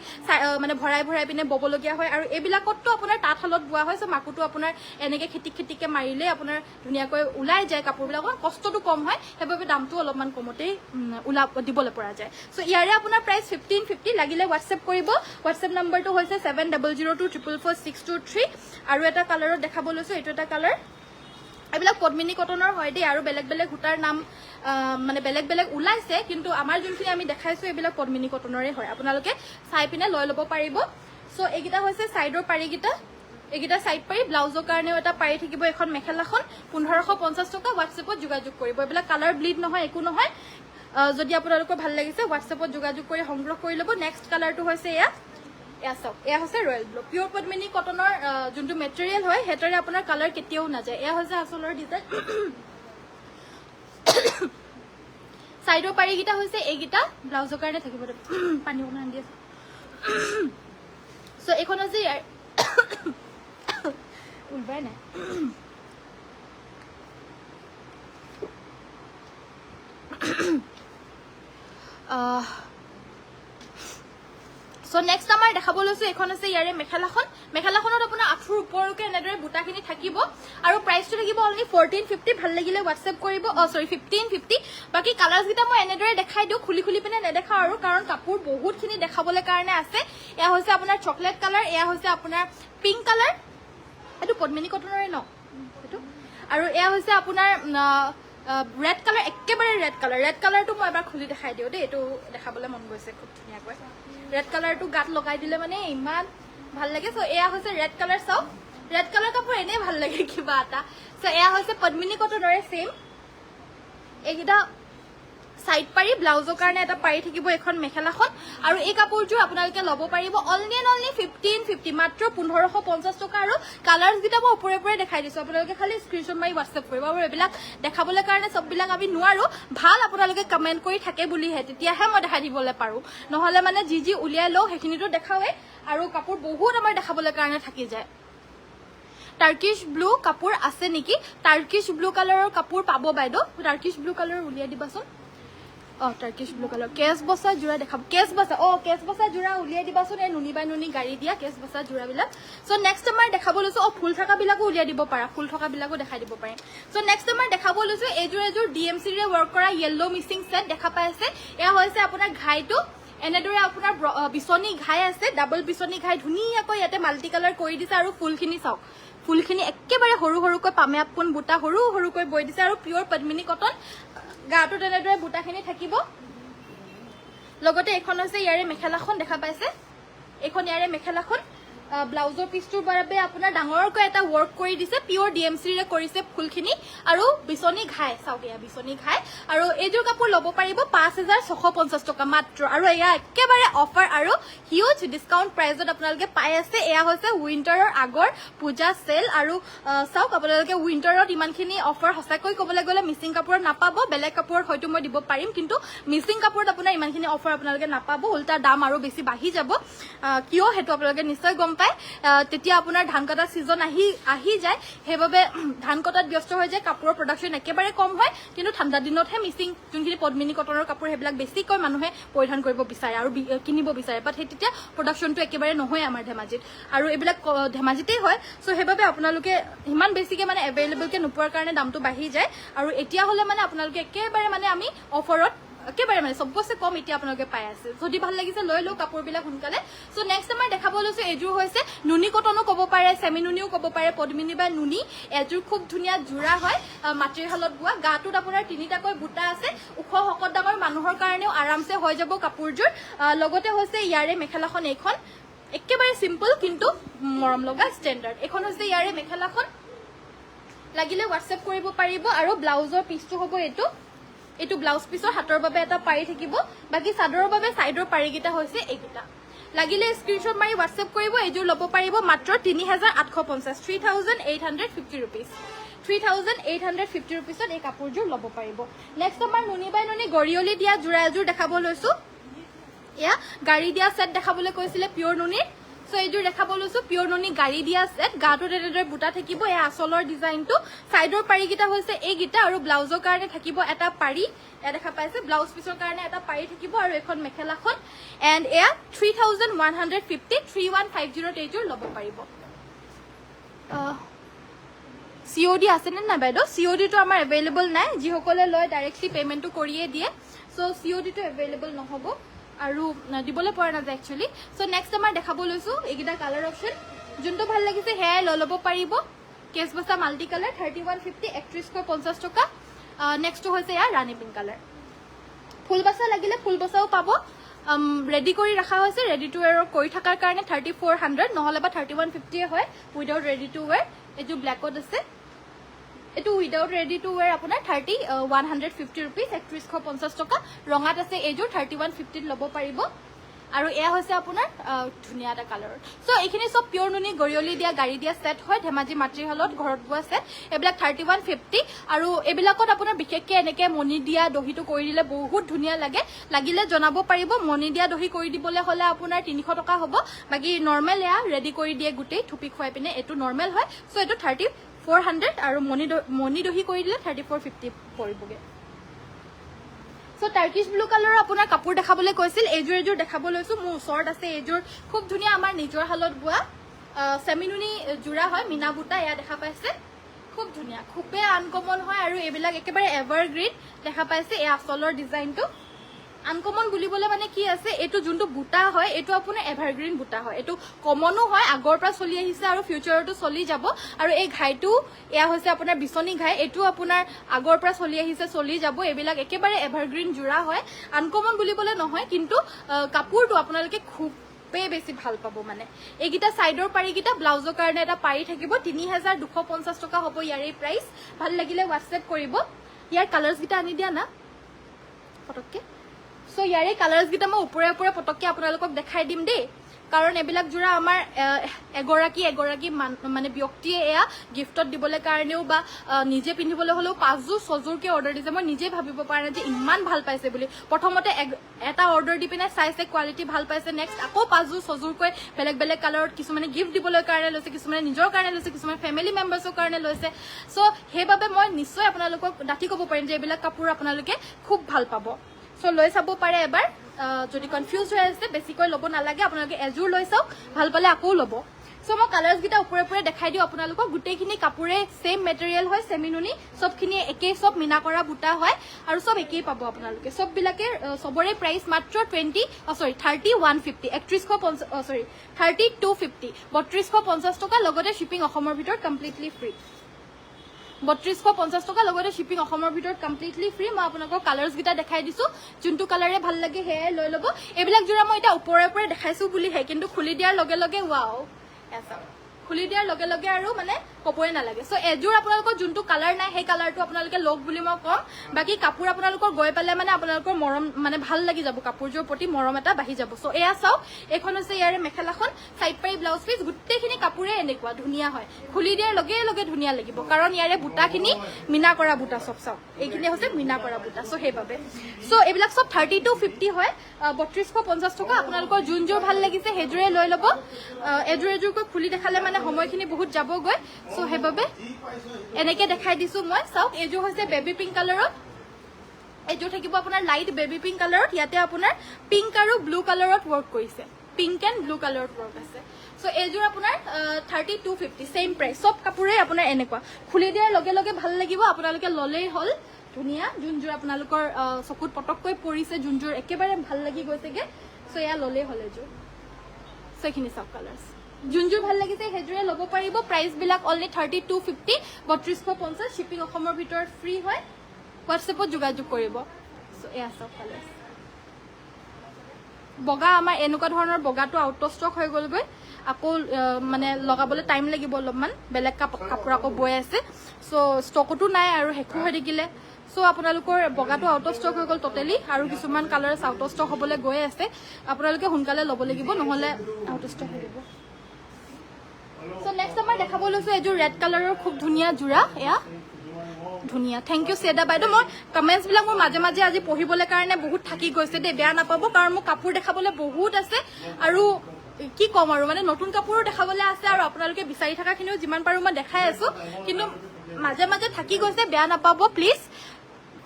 মানে ভৰাই পিনে ববলগিয়া হয় আৰু এবিলাকতটো আপোনাৰ তাত হালত বুৱা হয় সো মাকুটো আপোনাৰ এনেকে খেটিকে মাৰিলে আপোনাৰ ধুনিয়াকৈ ওলাই যায় কাপোৰবিলাক কষ্টটো কম হয় হেবাবে দামটো অলপমান কমতে দিবলৈ পৰা যায় সো ইয়াৰে আপোনাৰ প্ৰাইস 1550 লাগিলে হোৱাটছএপ কৰিব হোৱাটছএপ নম্বৰটো হৈছে 7002444623 আৰু এটা কালাৰত দেখাব লৈছো এইটো এটা কালাৰ এবিলাক পদ্মিনী কটনৰ হয় দেই আৰু বেলেগ হুটাৰ নাম মানে বেলেগ ওলাইছে কিন্তু আমাৰ যোনখিনি আমি দেখাইছো এবিলাক পদ্মিনী কটনৰে হয় আপোনালোকে চাই পিনে লৈ ল'ব পাৰিব সো এইগিটা হৈছে সাইডৰ পাৰিগিটা এগিটা সাইড পাৰি ব্লাউজৰ কাৰণেও এটা পাৰি থাকিব এখন মেখেলাখন 1550 টকা হোৱাটছএপত যোগাযোগ কৰিব এবিলাক কালাৰ ব্লিড নহয় একো নহয় যদি আপোনালোকৰ ভাল লাগিছে হোৱাটছএপত যোগাযোগ কৰি সংগ্ৰহ কৰি ল'ব নেক্সট কালাৰটো হৈছে এয়া এয়া চাওক এয়া হৈছে ৰয়েল ব্লু পিয়ৰ পদ্মিনী কটনৰ যোনটো মেটেৰিয়েল হয় হেতৰে আপোনাৰ কালাৰ কেতিয়াও নাযায় এয়া হৈছে আচলৰ ডিজাইন সাইডৰ পাৰিগিটা হৈছে এইগিটা ব্লাউজৰ কাৰণে থাকিব পানী অকমান দি আছে সো এখন আছে উলবাই নাই সো নেক্সট আমাৰ দেখাব লৈছো এখন আছে ইয়াৰে মেখেলাখনত আপোনাৰ আঁঠুৰ ওপৰলৈকে এনেদৰে বুটাখিনি থাকিব আৰু প্ৰাইচটো থাকিব অনলি 1450 ভাল লাগিলে হোৱাটছএপ কৰিব সৰি 1550 বাকি কালাৰ্ছ গিটা মই এনেদৰে দেখাই দিও খুলি খুলি পিনে নেদেখাও আৰু কাৰণ কাপোৰ বহুতখিনি দেখাবলৈ কাৰণে আছে এয়া হৈছে আপোনাৰ চকলেট কালাৰ এয়া হৈছে আপোনাৰ পিংক কালাৰ এটো পদ্মিনী কটনৰে ন এটো আৰু এয়া হৈছে আপোনাৰ ৰেড কালাৰ একেবাৰে ৰেড কালাৰটো মই এবাৰ খুলি দেখাই দিও দে এটো দেখাবলৈ মন গৈছে খুব ধুনীয়াকৈ ৰেড কালাৰটো গাত লগাই দিলে মানে ইমান ভাল লাগে সো এয়া হৈছে ৰেড কালাৰ চাও ৰেড কালাৰ কাপোৰ এনে ভাল লাগে কিবা এটা সো এয়া হৈছে পদ্মিনী কটনৰে সেম এইগিটা সাইড পাৰি ব্লাউজৰ কাৰণে এটা পাৰি থাকিব এখন মেখেলাখন আৰু এই কাপোৰটো আপোনালোকে লব পাৰিব অনলি 1550 মাত্ৰ 1550 টকা আৰু কালাৰ্ছ গিটা মই ওপৰে ওপৰে দেখাই দিছো আপোনালোকে খালি স্ক্ৰিনশ্বট মাৰি হোৱাটছএপ কৰিব আৰু এবিলাক দেখাবলৈ কাৰণে সববিলাক আমি নোৱাৰো ভাল আপোনালোকে কমেন্ট কৰি থাকে বুলিহে তেতিয়াহে মই দেখাই দিবলৈ পাৰো নহলে মানে যি উলিয়াই লও হেখিনিটো দেখাওৱে আৰু কাপোৰ বহুত আমাৰ দেখাবলৈ কাৰণে থাকি যায় টাৰ্কিশ ব্লু কাপোৰ আছে নেকি টাৰ্কিশ ব্লু কালাৰৰ কাপোৰ পাব বাইদো টাৰ্কিশ ব্লু কালাৰ উলিয়াই দিবাচোন টাৰ্কিশ ব্লু কালাৰ কেছ বসা জোৰা দেখাব কেছ বসা জোৰা উলিয়াই দিবাচোন এই নুনি বাই নুনি গাড়ী দিয়া কেছ বসা জোৰা বিলাক সো নেক্সট আমাৰ দেখাব লৈছো ফুল থকা বিলাকো উলিয়াই দিব পাৰা ফুল থকা বিলাকো দেখাই দিব পাৰিম সো নেক্সট আমাৰ দেখাব লৈছো এজোৰ ডিএমসি ৰে ওয়াৰ্ক কৰা ইয়েলো মিক্সিং সেট দেখা পাই আছে এয়া হৈছে আপোনাৰ ঘাইটো এনেদৰে আপোনাৰ বিছনি ঘাই আছে ডাবল বিছনি ঘাই ধুনীয়াকৈ ইয়াতে মাল্টি কালাৰ কৰি দিছে আৰু ফুলখিনি চাওক ফুলখিনি একেবাৰে সৰু সৰুকৈ পামে আপোন বুটা সৰুকৈ বৈ দিছে আৰু পিয়ৰ পদ্মিনী কটন গাটো তেনেদৰে বুটাখিনি থাকিব লগতে এখন হৈছে ইয়াৰে মেখেলাখন দেখা পাইছে এখন ইয়াৰে মেখেলাখন ব্লাউজৰ পিছটোৰ বাবে আপোনাৰ ডাঙৰকৈ এটা ওয়াৰ্ক কৰি দিছে পিয়ৰ ডিএমসি ৰে কৰিছে ফুলখিনি আৰু বিছনি ঘাই চাওকিয়া বিছনি ঘাই আৰু এইযোৰ কাপোৰ লব পাৰিব 5650 টকা মাত্ৰ আৰু এয়া একেবাৰে অফাৰ আৰু হিউজ ডিসকাউন্ট প্ৰাইজত আপোনালোকে পাই আছে এয়া হৈছে উইন্টাৰৰ আগৰ পূজা সেল আৰু চাওক আপোনালোকে উইন্টাৰত ইমানখিনি অফাৰ হসাকৈ কবলৈ গলে মিচিং কাপোৰত নাপাব বেলেগ কাপোৰত হয়তো মই দিব পাৰিম কিন্তু মিচিং কাপোৰত আপোনাৰ ইমানখিনি অফাৰ আপোনালোকে নাপাব উল্টা দাম আৰু বেছি বাঢ়ি যাব কিয় হেতু আপোনালোকে নিশ্চয় গম তেতিয়া আপোনাৰ ধান কটা সিজন আহি যায় হেবাবে ধান কটাত ব্যস্ত হৈ যায় কাপোৰৰ প্ৰডাকশন একেবাৰে কম হয় কিন্তু ঠাণ্ডা দিনতহে মিচিং যোনখিনি পদ্মিনী কটনৰ কাপোৰ হেবিলাক বেছিকৈ মানুহে পৰিধান কৰিব বিচাৰে আৰু কিনিব বিচাৰে বাট তেতিয়া প্ৰডাকশনটো একেবাৰে নহয় আমাৰ ধেমাজিত আৰু এইবিলাক ধেমাজিতেই হয় সো হেবাবে আপোনালোকে ইমান বেছিকে মানে এভেইলেবল কে নোপোৱাৰ কাৰণে দামটো বাঢ়ি যায় আৰু এতিয়া হলে মানে আপোনালোকে একেবাৰে মানে আমি অফাৰত একেবাৰে মানে সবচে কম এতিয়া আপোনালোকে পাই আছে যদি ভাল লাগিছে লৈ লও কাপোৰবিলাক সোনকালে সো নেক্সট আমাৰ দেখাব লৈছো এজোৰ হৈছে নুনি কটনো ক'ব পাৰে সেমি নুনিও ক'ব পাৰে পদ্মিনী বা নুনি এজোৰ খুব ধুনীয়া জোৰা হয় মাটিৰ হালত বোৱা গাটোত আপোনাৰ তিনিটাকৈ বুটা আছে উখ হকত ডাঙৰ মানুহৰ কাৰণেও আৰামছে হৈ যাব কাপোৰজোৰ লগতে হৈছে ইয়াৰে মেখেলাখন এইখন একেবাৰে সিম্পল কিন্তু মৰম লগা ষ্টেণ্ডাৰ্ড এখন হৈছে ইয়াৰে মেখেলাখন লাগিলে হোৱাটছএপ কৰিব পাৰিব আৰু ব্লাউজৰ পিছটো হ'ব এটো ব্লাউজ পিছৰ হাতৰ বাবে এটা পাৰি থাকিব বাকি সাদৰৰ বাবে সাইডৰ পাৰিগিটা হৈছে এইগিটা লাগিলে স্ক্ৰিনশ্বট মাৰি হোৱাটছএপ কৰিব এজোৰ লব পাৰিব মাত্ৰ 3850 3850 रुपीस 3850 रुपीसত এই কাপোৰজোৰ লব পাৰিব নেক্সট আমাৰ নুনি বাই নুনি গৰিয়লি দিয়া জোৰা এজোৰ দেখাব লৈছো এয়া গাড়ী দিয়া সেট দেখাবলৈ কৈছিলে পিয়ৰ নুনিৰ সো এইজোৰ দেখাব লৈছো পিয়ৰ নুনি গাড়ী দিয়া সেট গাটো তেনেদৰে বুটা থাকিব এই আচলৰ ডিজাইনটো সাইডৰ পাৰিগিটা হৈছে এইগিটা আৰু ব্লাউজৰ কাৰণে থাকিব এটা পাৰি এ দেখা পাইছে ব্লাউজ পিছৰ কাৰণে এটা পাৰি থাকিব আৰু এখন মেখেলাখন এন্ড এয়া 3150 3150 এইজোৰ লব পাৰিব COD আছে না বাইদো COD তো আমাৰ अवेलेबल নাই যিসকলে লয় ডাইৰেক্টলি পেমেন্টটো কৰিয়ে দিয়ে সো COD তো अवेलेबल নহব আৰু দিবলৈ পৰা নাযায় একচুয়ালি সো নেক্সট আমাৰ দেখাব লৈছো এইগিটা কালাৰ অপচন যোনটো ভাল লাগিছে হেয়াই লব পাৰিব কেছ বসা মাল্টি কালাৰ 3150 3150 টকা নেক্সট হৈছে ইয়া ৰানী পিংক কালাৰ ফুল বসা লাগিলে ফুল বসাও পাব ৰেডি কৰি ৰাখা হৈছে ৰেডি টু ওয়্যাৰ কৰি থাকাৰ কাৰণে 3400 নহলে বা 3150 হয় উইদাউট ৰেডি টু ওয়্যাৰ এটো ব্ল্যাকত আছে এটো উইদাউট ৰেডি টু ওয়্যাৰ আপোনাৰ 150 रुपीस 3150 টকা ৰঙাত আছে এজোৰ 3150 লব পাৰিব আৰু এয়া হৈছে আপোনাৰ ধুনীয়া এটা কালাৰ সো এইখিনি সব পিওৰ নুনি গৰিয়লি দিয়া গাড়ী দিয়া সেট হয় ধেমাজি মাতৃ হলত ঘৰত বোৱা সেট এবিলাক 3150 আৰু এবিলাকত আপোনাৰ বিশেষকৈ এনেকে মনি দিয়া দহিটো কৰি দিলে বহুত ধুনীয়া লাগে লাগিলে জনাব পাৰিব মনি দিয়া দহি কৰি দিবলে হলে আপোনাৰ 300 টকা হ'ব বাকি নৰমাল এয়া ৰেডি কৰি দিয়ে গুটেই থুপি খুৱাই পিনে এটো নৰমাল হয় সো এটো 3400 আৰু মনি দহি কৰি দিলে 3450 পৰিবগে সো টাৰ্কিশ ব্লু কালাৰৰ আপোনাৰ কাপোৰ দেখাবলৈ কৈছিল এজোৰ দেখাব লৈছো মোৰ ওচৰত আছে এজোৰ খুব ধুনীয়া আমাৰ নিজৰ হালত বোৱা সেমিনুনি জোৰা হয় মিনা বুটা এয়া দেখা পাইছে খুব ধুনীয়া খুবে আনকমন হয় আৰু এবিলাক একেবাৰে এভাৰগ্ৰীন দেখা পাইছে এই আসলৰ ডিজাইনটো আনকমন বুলিবলে মানে কি আছে এটো যোনটো বুটা হয় এটো আপোনাৰ এভাৰগ্ৰীন বুটা হয় এটো কমনো হয় আগৰ পৰা চলি আহিছে আৰু ফিউচাৰটো চলি যাব আৰু এই ঘাইটো এয়া হৈছে আপোনাৰ বিচনী ঘাই এটো আপোনাৰ আগৰ পৰা চলি আহিছে চলি যাব এবিলাক একেবাৰে এভাৰগ্ৰীন জোৰা হয় আনকমন বুলিবলে নহয় কিন্তু কাপোৰটো আপোনালোকে খুব বেছি ভাল পাব মানে এইগিটা সাইডৰ পাৰিগিটা ব্লাউজৰ কাৰণে এটা পাৰি থাকিব 3250 টকা হ'ব ইয়াৰ এই প্ৰাইস ভাল লাগিলে WhatsApp কৰিব ইয়াৰ কালাৰস গিটা আনি দিয়া না ফটককে সো ইয়াৰে কালাৰস গিটা মই উপৰে পটককে আপোনালোকক দেখাই দিম দেই কাৰণ এবিলাক জোৰা আমাৰ এগৰাকী মানে ব্যক্তিয়ে এয়া গিফটত দিবলে কাৰণেও বা নিজে পিন্ধিবলে হলেও 5 6 অৰ্ডাৰ দিছে মই নিজে ভাবিব পৰা যে ইমান ভাল পাইছে বুলি প্ৰথমতে এটা অৰ্ডাৰ দি পিনে চাইছে কোৱালিটি ভাল পাইছে নেক্সট আকৌ 5 6 কৈ বেলেগ কালাৰত কিছুমানে গিফট দিবলে কাৰণে লৈছে কিছুমানে নিজৰ কাৰণে লৈছে কিছুমানে ফ্যামিলি মেম্বাৰ্ছৰ কাৰণে লৈছে সো হেইবাবে মই নিশ্চয় আপোনালোকক ডাঠি ক'ব পাৰিম যে এবিলাক কাপোৰ আপোনালোকে খুব ভাল পাব সো লৈ চাব পাৰে এবাৰ যদি কনফিউজ হৈ আছে বেছিকৈ লব নালাগে আপোনালোকে এজোৰ লৈ চাওক ভাল পালে আকৌ লব সো মই কালাৰস গিটা উপৰে দেখাই দিও আপোনালোকক গুটেইখিনি কাপোৰে সেম মেটেৰিয়েল হয় সেমিনুনি সবখিনি একেই সব মিনা কৰা বুটা হয় আৰু সব একেই পাব আপোনালোকে সব বিলাকে সবৰে প্ৰাইস মাত্ৰ 3150 3250 টকা লগতে শিপিং অসমৰ ভিতৰত কমপ্লিটলি ফ্ৰী 3250 টকা লগতে শিপিং অসমৰ ভিতৰত কমপ্লিটলি ফ্ৰী মই আপোনালোকক কালাৰস গিটা দেখাই দিছো যোনটো কালাৰে ভাল লাগে হেয়াই লৈ লব এবিলাক জোৰা মই এটা উপৰে দেখাইছো বুলি হে কিন্তু খুলি দিয়াৰ লগে ওৱাও এসা খুলি দিয়াৰ লগে আৰু মানে কপই নালাগে সো এজোৰ আপোনালোকৰ যোনটো কালাৰ নাই সেই কালাৰটো আপোনালোকে লগ বুলি মই কম বাকি কাপোৰ আপোনালোকৰ গৈ পালে মানে আপোনালোকৰ মৰম মানে ভাল লাগি যাব কাপোৰজোৰ প্ৰতি মৰম এটা বাঢ়ি যাব সো এয়া চাও এখন আছে ইয়াৰে মেখেলাখন সাইড পাৰি ব্লাউজ পিস গুটেইখিনি কাপোৰে এনেকুৱা ধুনীয়া হয় খুলি দিয়াৰ লগে ধুনীয়া লাগিব কাৰণ ইয়াৰে বুটাখিনি মিনা কৰা বুটা সব চাও এইখিনি হৈছে মিনা কৰা বুটা সো হেইবাবে সো এইবিলাক সব 3250 হয় 3250 টকা আপোনালোকৰ যোনজোৰ ভাল লাগিছে হেজুৰে লৈ লব এজোৰকৈ খুলি দেখালে মানে সময়খিনি বহুত যাবগৈ সো হেবাবে এনেকে দেখাই দিছো মই চাওক এজো হৈছে বেবি পিংক কালাৰত এজো থাকিব আপোনাৰ লাইট বেবি পিংক কালাৰত ইয়াতে আপোনাৰ পিংক আৰু ব্লু কালাৰত ওয়াৰ্ক কৰিছে পিংক এন্ড ব্লু কালাৰত ওয়াৰ্ক আছে সো এজোৰ আপোনাৰ 3250 সেম প্ৰাইস সব কাপোৰে আপোনাৰ এনেকুৱা খুলি দিয়াৰ লগে ভাল লাগিব আপোনালোকে ললেই হল ধুনীয়া যোনজোৰ আপোনালোকৰ চকুত পটককৈ পৰিছে যোনজোৰ একেবাৰে ভাল লাগি গৈছেগে সো এয়া ললেই হল এজোৰ সো এখিনি সব কালাৰস যোনজোৰ ভাল লাগিছে হেজুৰে লব পাৰিব প্ৰাইস বিলাক অনলি 3250 3250 শিপিং অসমৰ ভিতৰত ফ্ৰী হয় WhatsAppত যোগাযোগ কৰিব সো এয়া সব কালাৰস বগা আমাৰ এনেকুৱা ধৰণৰ বগাটো আউট অফ ষ্টক হৈ গলগৈ আকৌ মানে লগাবলৈ টাইম লাগিব অলপমান বেলেগ কাপোৰ আকৌ বয় আছে সো ষ্টকটো নাই আৰু হেকু হৈ থাকিলে সো আপোনালোকৰ বগাটো আউট অফ ষ্টক হৈ গল টোটালি আৰু কিছুমান কালাৰস আউট অফ ষ্টক হ'বলৈ গৈ আছে আপোনালোকে সোনকালে ল'ব লাগিব নহলে আউট অফ ষ্টক হৈ যাব সো নেক্সট আমাৰ দেখাব লৈছো এজোৰ ৰেড কালাৰৰ খুব ধুনীয়া জোৰা এয়া ধুনীয়া থ্যাংক ইউ সেদা বাইদেউ মই কমেন্টস বিলাক মোৰ মাজে আজি পঢ়িবলৈ কাৰণে বহুত থাকি গৈছে দে বেয়া নাপাব কাৰণ মোৰ কাপোৰ দেখাবলৈ বহুত আছে আৰু কি কম আৰু মানে নতুন কাপোৰো দেখাবলৈ আছে আৰু আপোনালোকে বিচাৰি থাকাখিনিও যিমান পাৰো মই দেখাই আছো কিন্তু মাজে থাকি গৈছে বেয়া নাপাব প্লিজ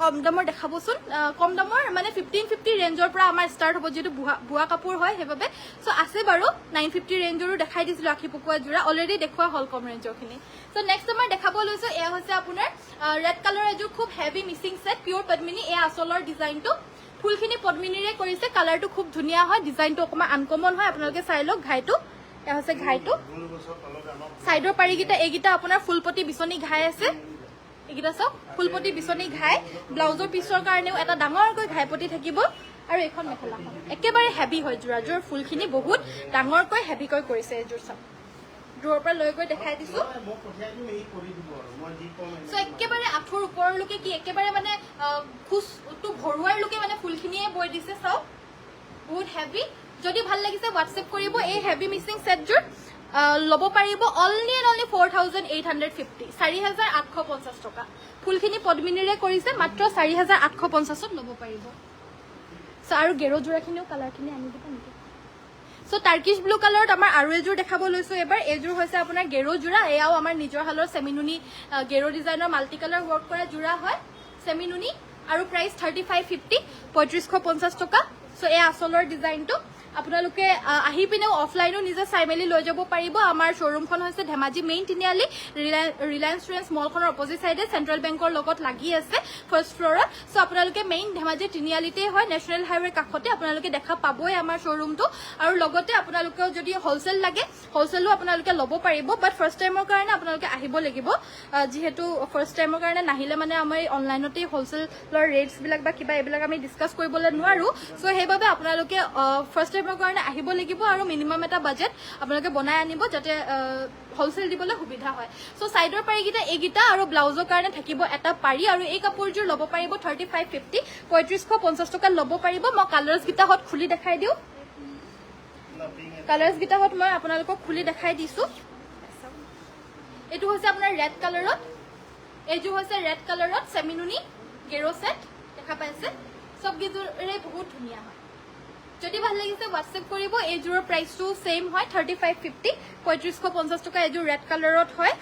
কম দামৰ দেখাবচোন কম দামৰ মানে 1550 ৰেঞ্জৰ পৰা আমাৰ ষ্টাৰ্ট হ'ব যেটো বুৱা কাপোৰ হয় হেবাবে সো আছে বাৰু 950 ৰেঞ্জৰো দেখাই দিছিলো আখি পকুৱা জোৰা অলৰেডি দেখুৱা হল কম ৰেঞ্জৰখিনি সো নেক্সট আমাৰ দেখাব লৈছো এয়া হৈছে আপোনাৰ ৰেড কালাৰ এজোৰ খুব হেভি মিচিং সেট পিওৰ পদ্মিনী এয়া আসলৰ ডিজাইনটো ফুলখিনি পদ্মিনীৰে কৰিছে কালাৰটো খুব ধুনীয়া হয় ডিজাইনটো অকমান আনকমন হয় আপোনালোকে চাই লওক ঘাইটো এয়া হৈছে ঘাইটো সাইডৰ পাৰিগিটা এইগিটা আপোনাৰ ফুলপতি বিচনী ঘাই আছে এগিটা সব ফুলপতি বিচনী ঘাই ব্লাউজৰ পিছৰ কাৰণেও এটা ডাঙৰকৈ ঘাইপতি থাকিব আৰু এখন মেখেলাখন একেবাৰে হেভি হয় জোৰাজোৰ ফুলখিনি বহুত ডাঙৰকৈ হেভিকৈ কৰিছে এজোৰ সব দূৰৰ পৰা লৈ গৈ দেখাই দিছো সো একেবাৰে আঠুৰ ওপৰলৈকে কি একেবাৰে মানে খুচটো ভৰুৱাৰ লোকে মানে ফুলখিনিয়ে বৈ দিছে চাওক বহুত হেভি যদি ভাল লাগিছে হোৱাটছএপ কৰিব এই হেভি মিক্সিং সেটজোৰ লব পাৰিব অনলি এণ্ড অনলি 4850 4850 টকা ফুলখিনি পদ্মিনীৰে কৰিছে মাত্ৰ 4850ত লব পাৰিব সো আৰু গেৰো জোৰাখিনিও কালাৰখিনি আনি দিব নেকি সো টাৰ্কিশ ব্লু কালাৰত আমাৰ আৰু এজোৰ দেখাব লৈছো এবাৰ এজোৰ হৈছে আপোনাৰ গেৰো জোৰা এয়াও আমাৰ নিজৰ হালৰ সেমিনুনি গেৰো ডিজাইনৰ মাল্টি কালাৰ ওয়াৰ্ক কৰা জোৰা হয় সেমিনুনি আৰু প্ৰাইস 3550 3550 টকা সো এই আসলৰ ডিজাইনটো আপোনালোকে আহি পিনেও অফলাইনো নিজে চাই মেলি লৈ যাব পাৰিব আমাৰ শ্বৰুমখন হৈছে ধেমাজি মেইন তিনিআলি ৰিলায়েন্স ট্ৰেন্ডছ মলখনৰ অপজিট সাইডে সেন্ট্ৰেল বেংকৰ লগত লাগি আছে ফাৰ্স্ট ফ্লোৰত সো আপোনালোকে মেইন ধেমাজি তিনিআলিতে হয় নেশনেল হাইৱে কাষতে আপোনালোকে দেখা পাবই আমাৰ শ্বৰুমটো আৰু লগতে আপোনালোকে যদি হোলসেল লাগে হোলসেলো আপোনালোকে ল'ব পাৰিব বাট ফাৰ্স্ট টাইমৰ কাৰণে আপোনালোকে আহিব লাগিব যেহেতু ফাৰ্স্ট টাইমৰ কাৰণে নাহিলে মানে আমাৰ অনলাইনতে হোলসেলৰ ৰেটছ বিলাক বা কিবা এইবিলাক আমি ডিসকাস কৰিবলৈ নোৱাৰো সো হেইভাবে আপোনালোকে ফাৰ্স্ট কাৰণে আহিব লাগিব আৰু মিনিমাম এটা বাজেট আপোনালোকে বনাই আনিব যাতে হোলসেল দিবলৈ সুবিধা হয় সো সাইডৰ পাৰিগিটা এগিটা আৰু ব্লাউজৰ কাৰণে থাকিব এটা পাৰি আৰু এই কাপোৰজোৰ ল'ব পাৰিব 3550 3550 টকা ল'ব পাৰিব মই কালাৰ্স গিটা হত খুলি দেখাই দিও কালাৰ্স গিটা হত মই আপোনালোকক খুলি দেখাই দিছো এটো হৈছে আপোনাৰ ৰেড কালাৰত এজো হৈছে ৰেড কালাৰত সেমিনুনি গেৰো সেট দেখা পাইছে সব গিজৰে বহুত ধুনিয়া হয় যদি ভাল লাগিছে হোৱাটছএপ কৰিব এজোৰ প্ৰাইসটো সেম হয় 3550 3550 টকা এজোৰ ৰেড কালাৰত হয়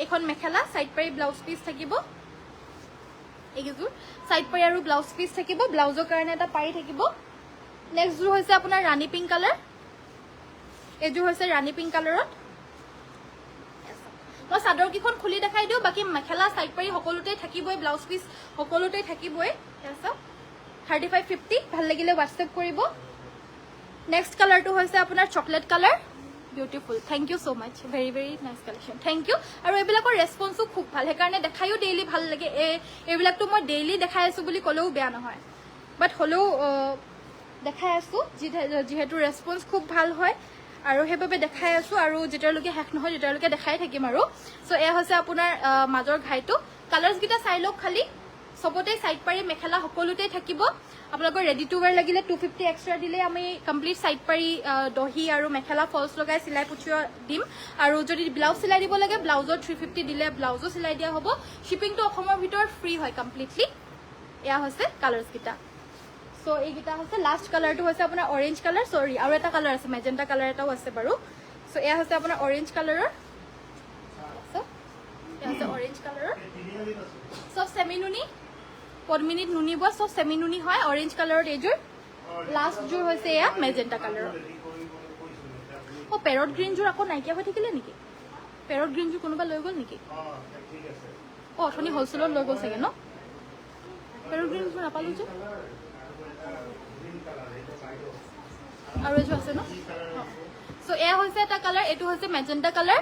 এখন মেখেলা সাইড পাৰি ব্লাউজ পিস থাকিব এজোৰ সাইড পাৰি আৰু ব্লাউজ পিস থাকিব ব্লাউজৰ কাৰণে এটা পাৰি থাকিব নেক্সট জোৰ হৈছে আপোনাৰ ৰাণী পিংক কালাৰ এজোৰ হৈছে ৰাণী পিংক কালাৰত মই সাদৰ কিখন খুলি দেখাই দিও বাকি মেখেলা সাইড পাৰি সকলোতে থাকিবই ব্লাউজ পিস সকলোতে থাকিবই এসব 3550 ভাল লাগিলে হোৱাটছএপ কৰিব নেক্সট কালাৰটো হৈছে আপোনাৰ chocolate colour beautiful thank you so much very very nice collection thank you আৰু এবিলাকৰ ৰেসপন্সও খুব ভাল হেকাৰণে দেখাইও ডেইলি ভাল লাগে এবিলাকটো মই ডেইলি দেখাই আছো বুলি কলেও বেয়া নহয় বাট হলেও দেখাই আছো যেহেতু ৰেসপন্স খুব ভাল হয় আৰু হেবাবে দেখাই আছো আৰু যেতিয়ালৈকে শেষ নহয় যেতিয়ালৈকে দেখাই থাকিম আৰু সো এ হৈছে আপোনাৰ মাজৰ ঘাইটো কালাৰ্স গিটা চাই লওক খালি সবতে সাইড পাৰি মেখেলা সকলোতে থাকিব আপোনালোকৰ ৰেডি টু ওয়্যাৰ লাগিলে 250 এক্সট্ৰা দিলে আমি কমপ্লিট সাইড পাৰি দহি আৰু মেখেলা ফলস লগাই সিলাই পুচিও দিম আৰু যদি ব্লাউজ সিলাই দিব লাগে ব্লাউজৰ 350 দিলে ব্লাউজো সিলাই দিয়া হ'ব শিপিংটো অসমৰ ভিতৰ ফ্ৰী হয় কমপ্লিটলি এয়া হৈছে কালাৰ্স গিটা সো এই গিটা হৈছে লাস্ট কালাৰটো হৈছে আপোনাৰ অৰেঞ্জ কালাৰ সৰি আৰু এটা কালাৰ আছে মেজেন্টা কালাৰ এটাও আছে বাৰু সো এয়া হৈছে আপোনাৰ অৰেঞ্জ কালাৰৰ সো এয়া হৈছে অৰেঞ্জ কালাৰৰ সো সেমিনুনি পদ্মিনীত নুনি বস সব সেমিনুনি হয় অৰেঞ্জ কালাৰত এজোৰ লাস্ট জোৰ হৈছে এয়া মেজেন্টা কালাৰৰ ও পেৰট গ্ৰীন জোৰ আকৌ নাইকিয়া হৈ থাকিলে নেকি পেৰট গ্ৰীন জোৰ কোনোবা লৈ গল নেকি ও অথনি হোলসেলত লৈ গল চাগে ন পেৰট গ্ৰীন জোৰ নাপালো যে আৰু এজোৰ আছে ন সো এয়া হৈছে এটা কালাৰ এটো হৈছে মেজেন্টা কালাৰ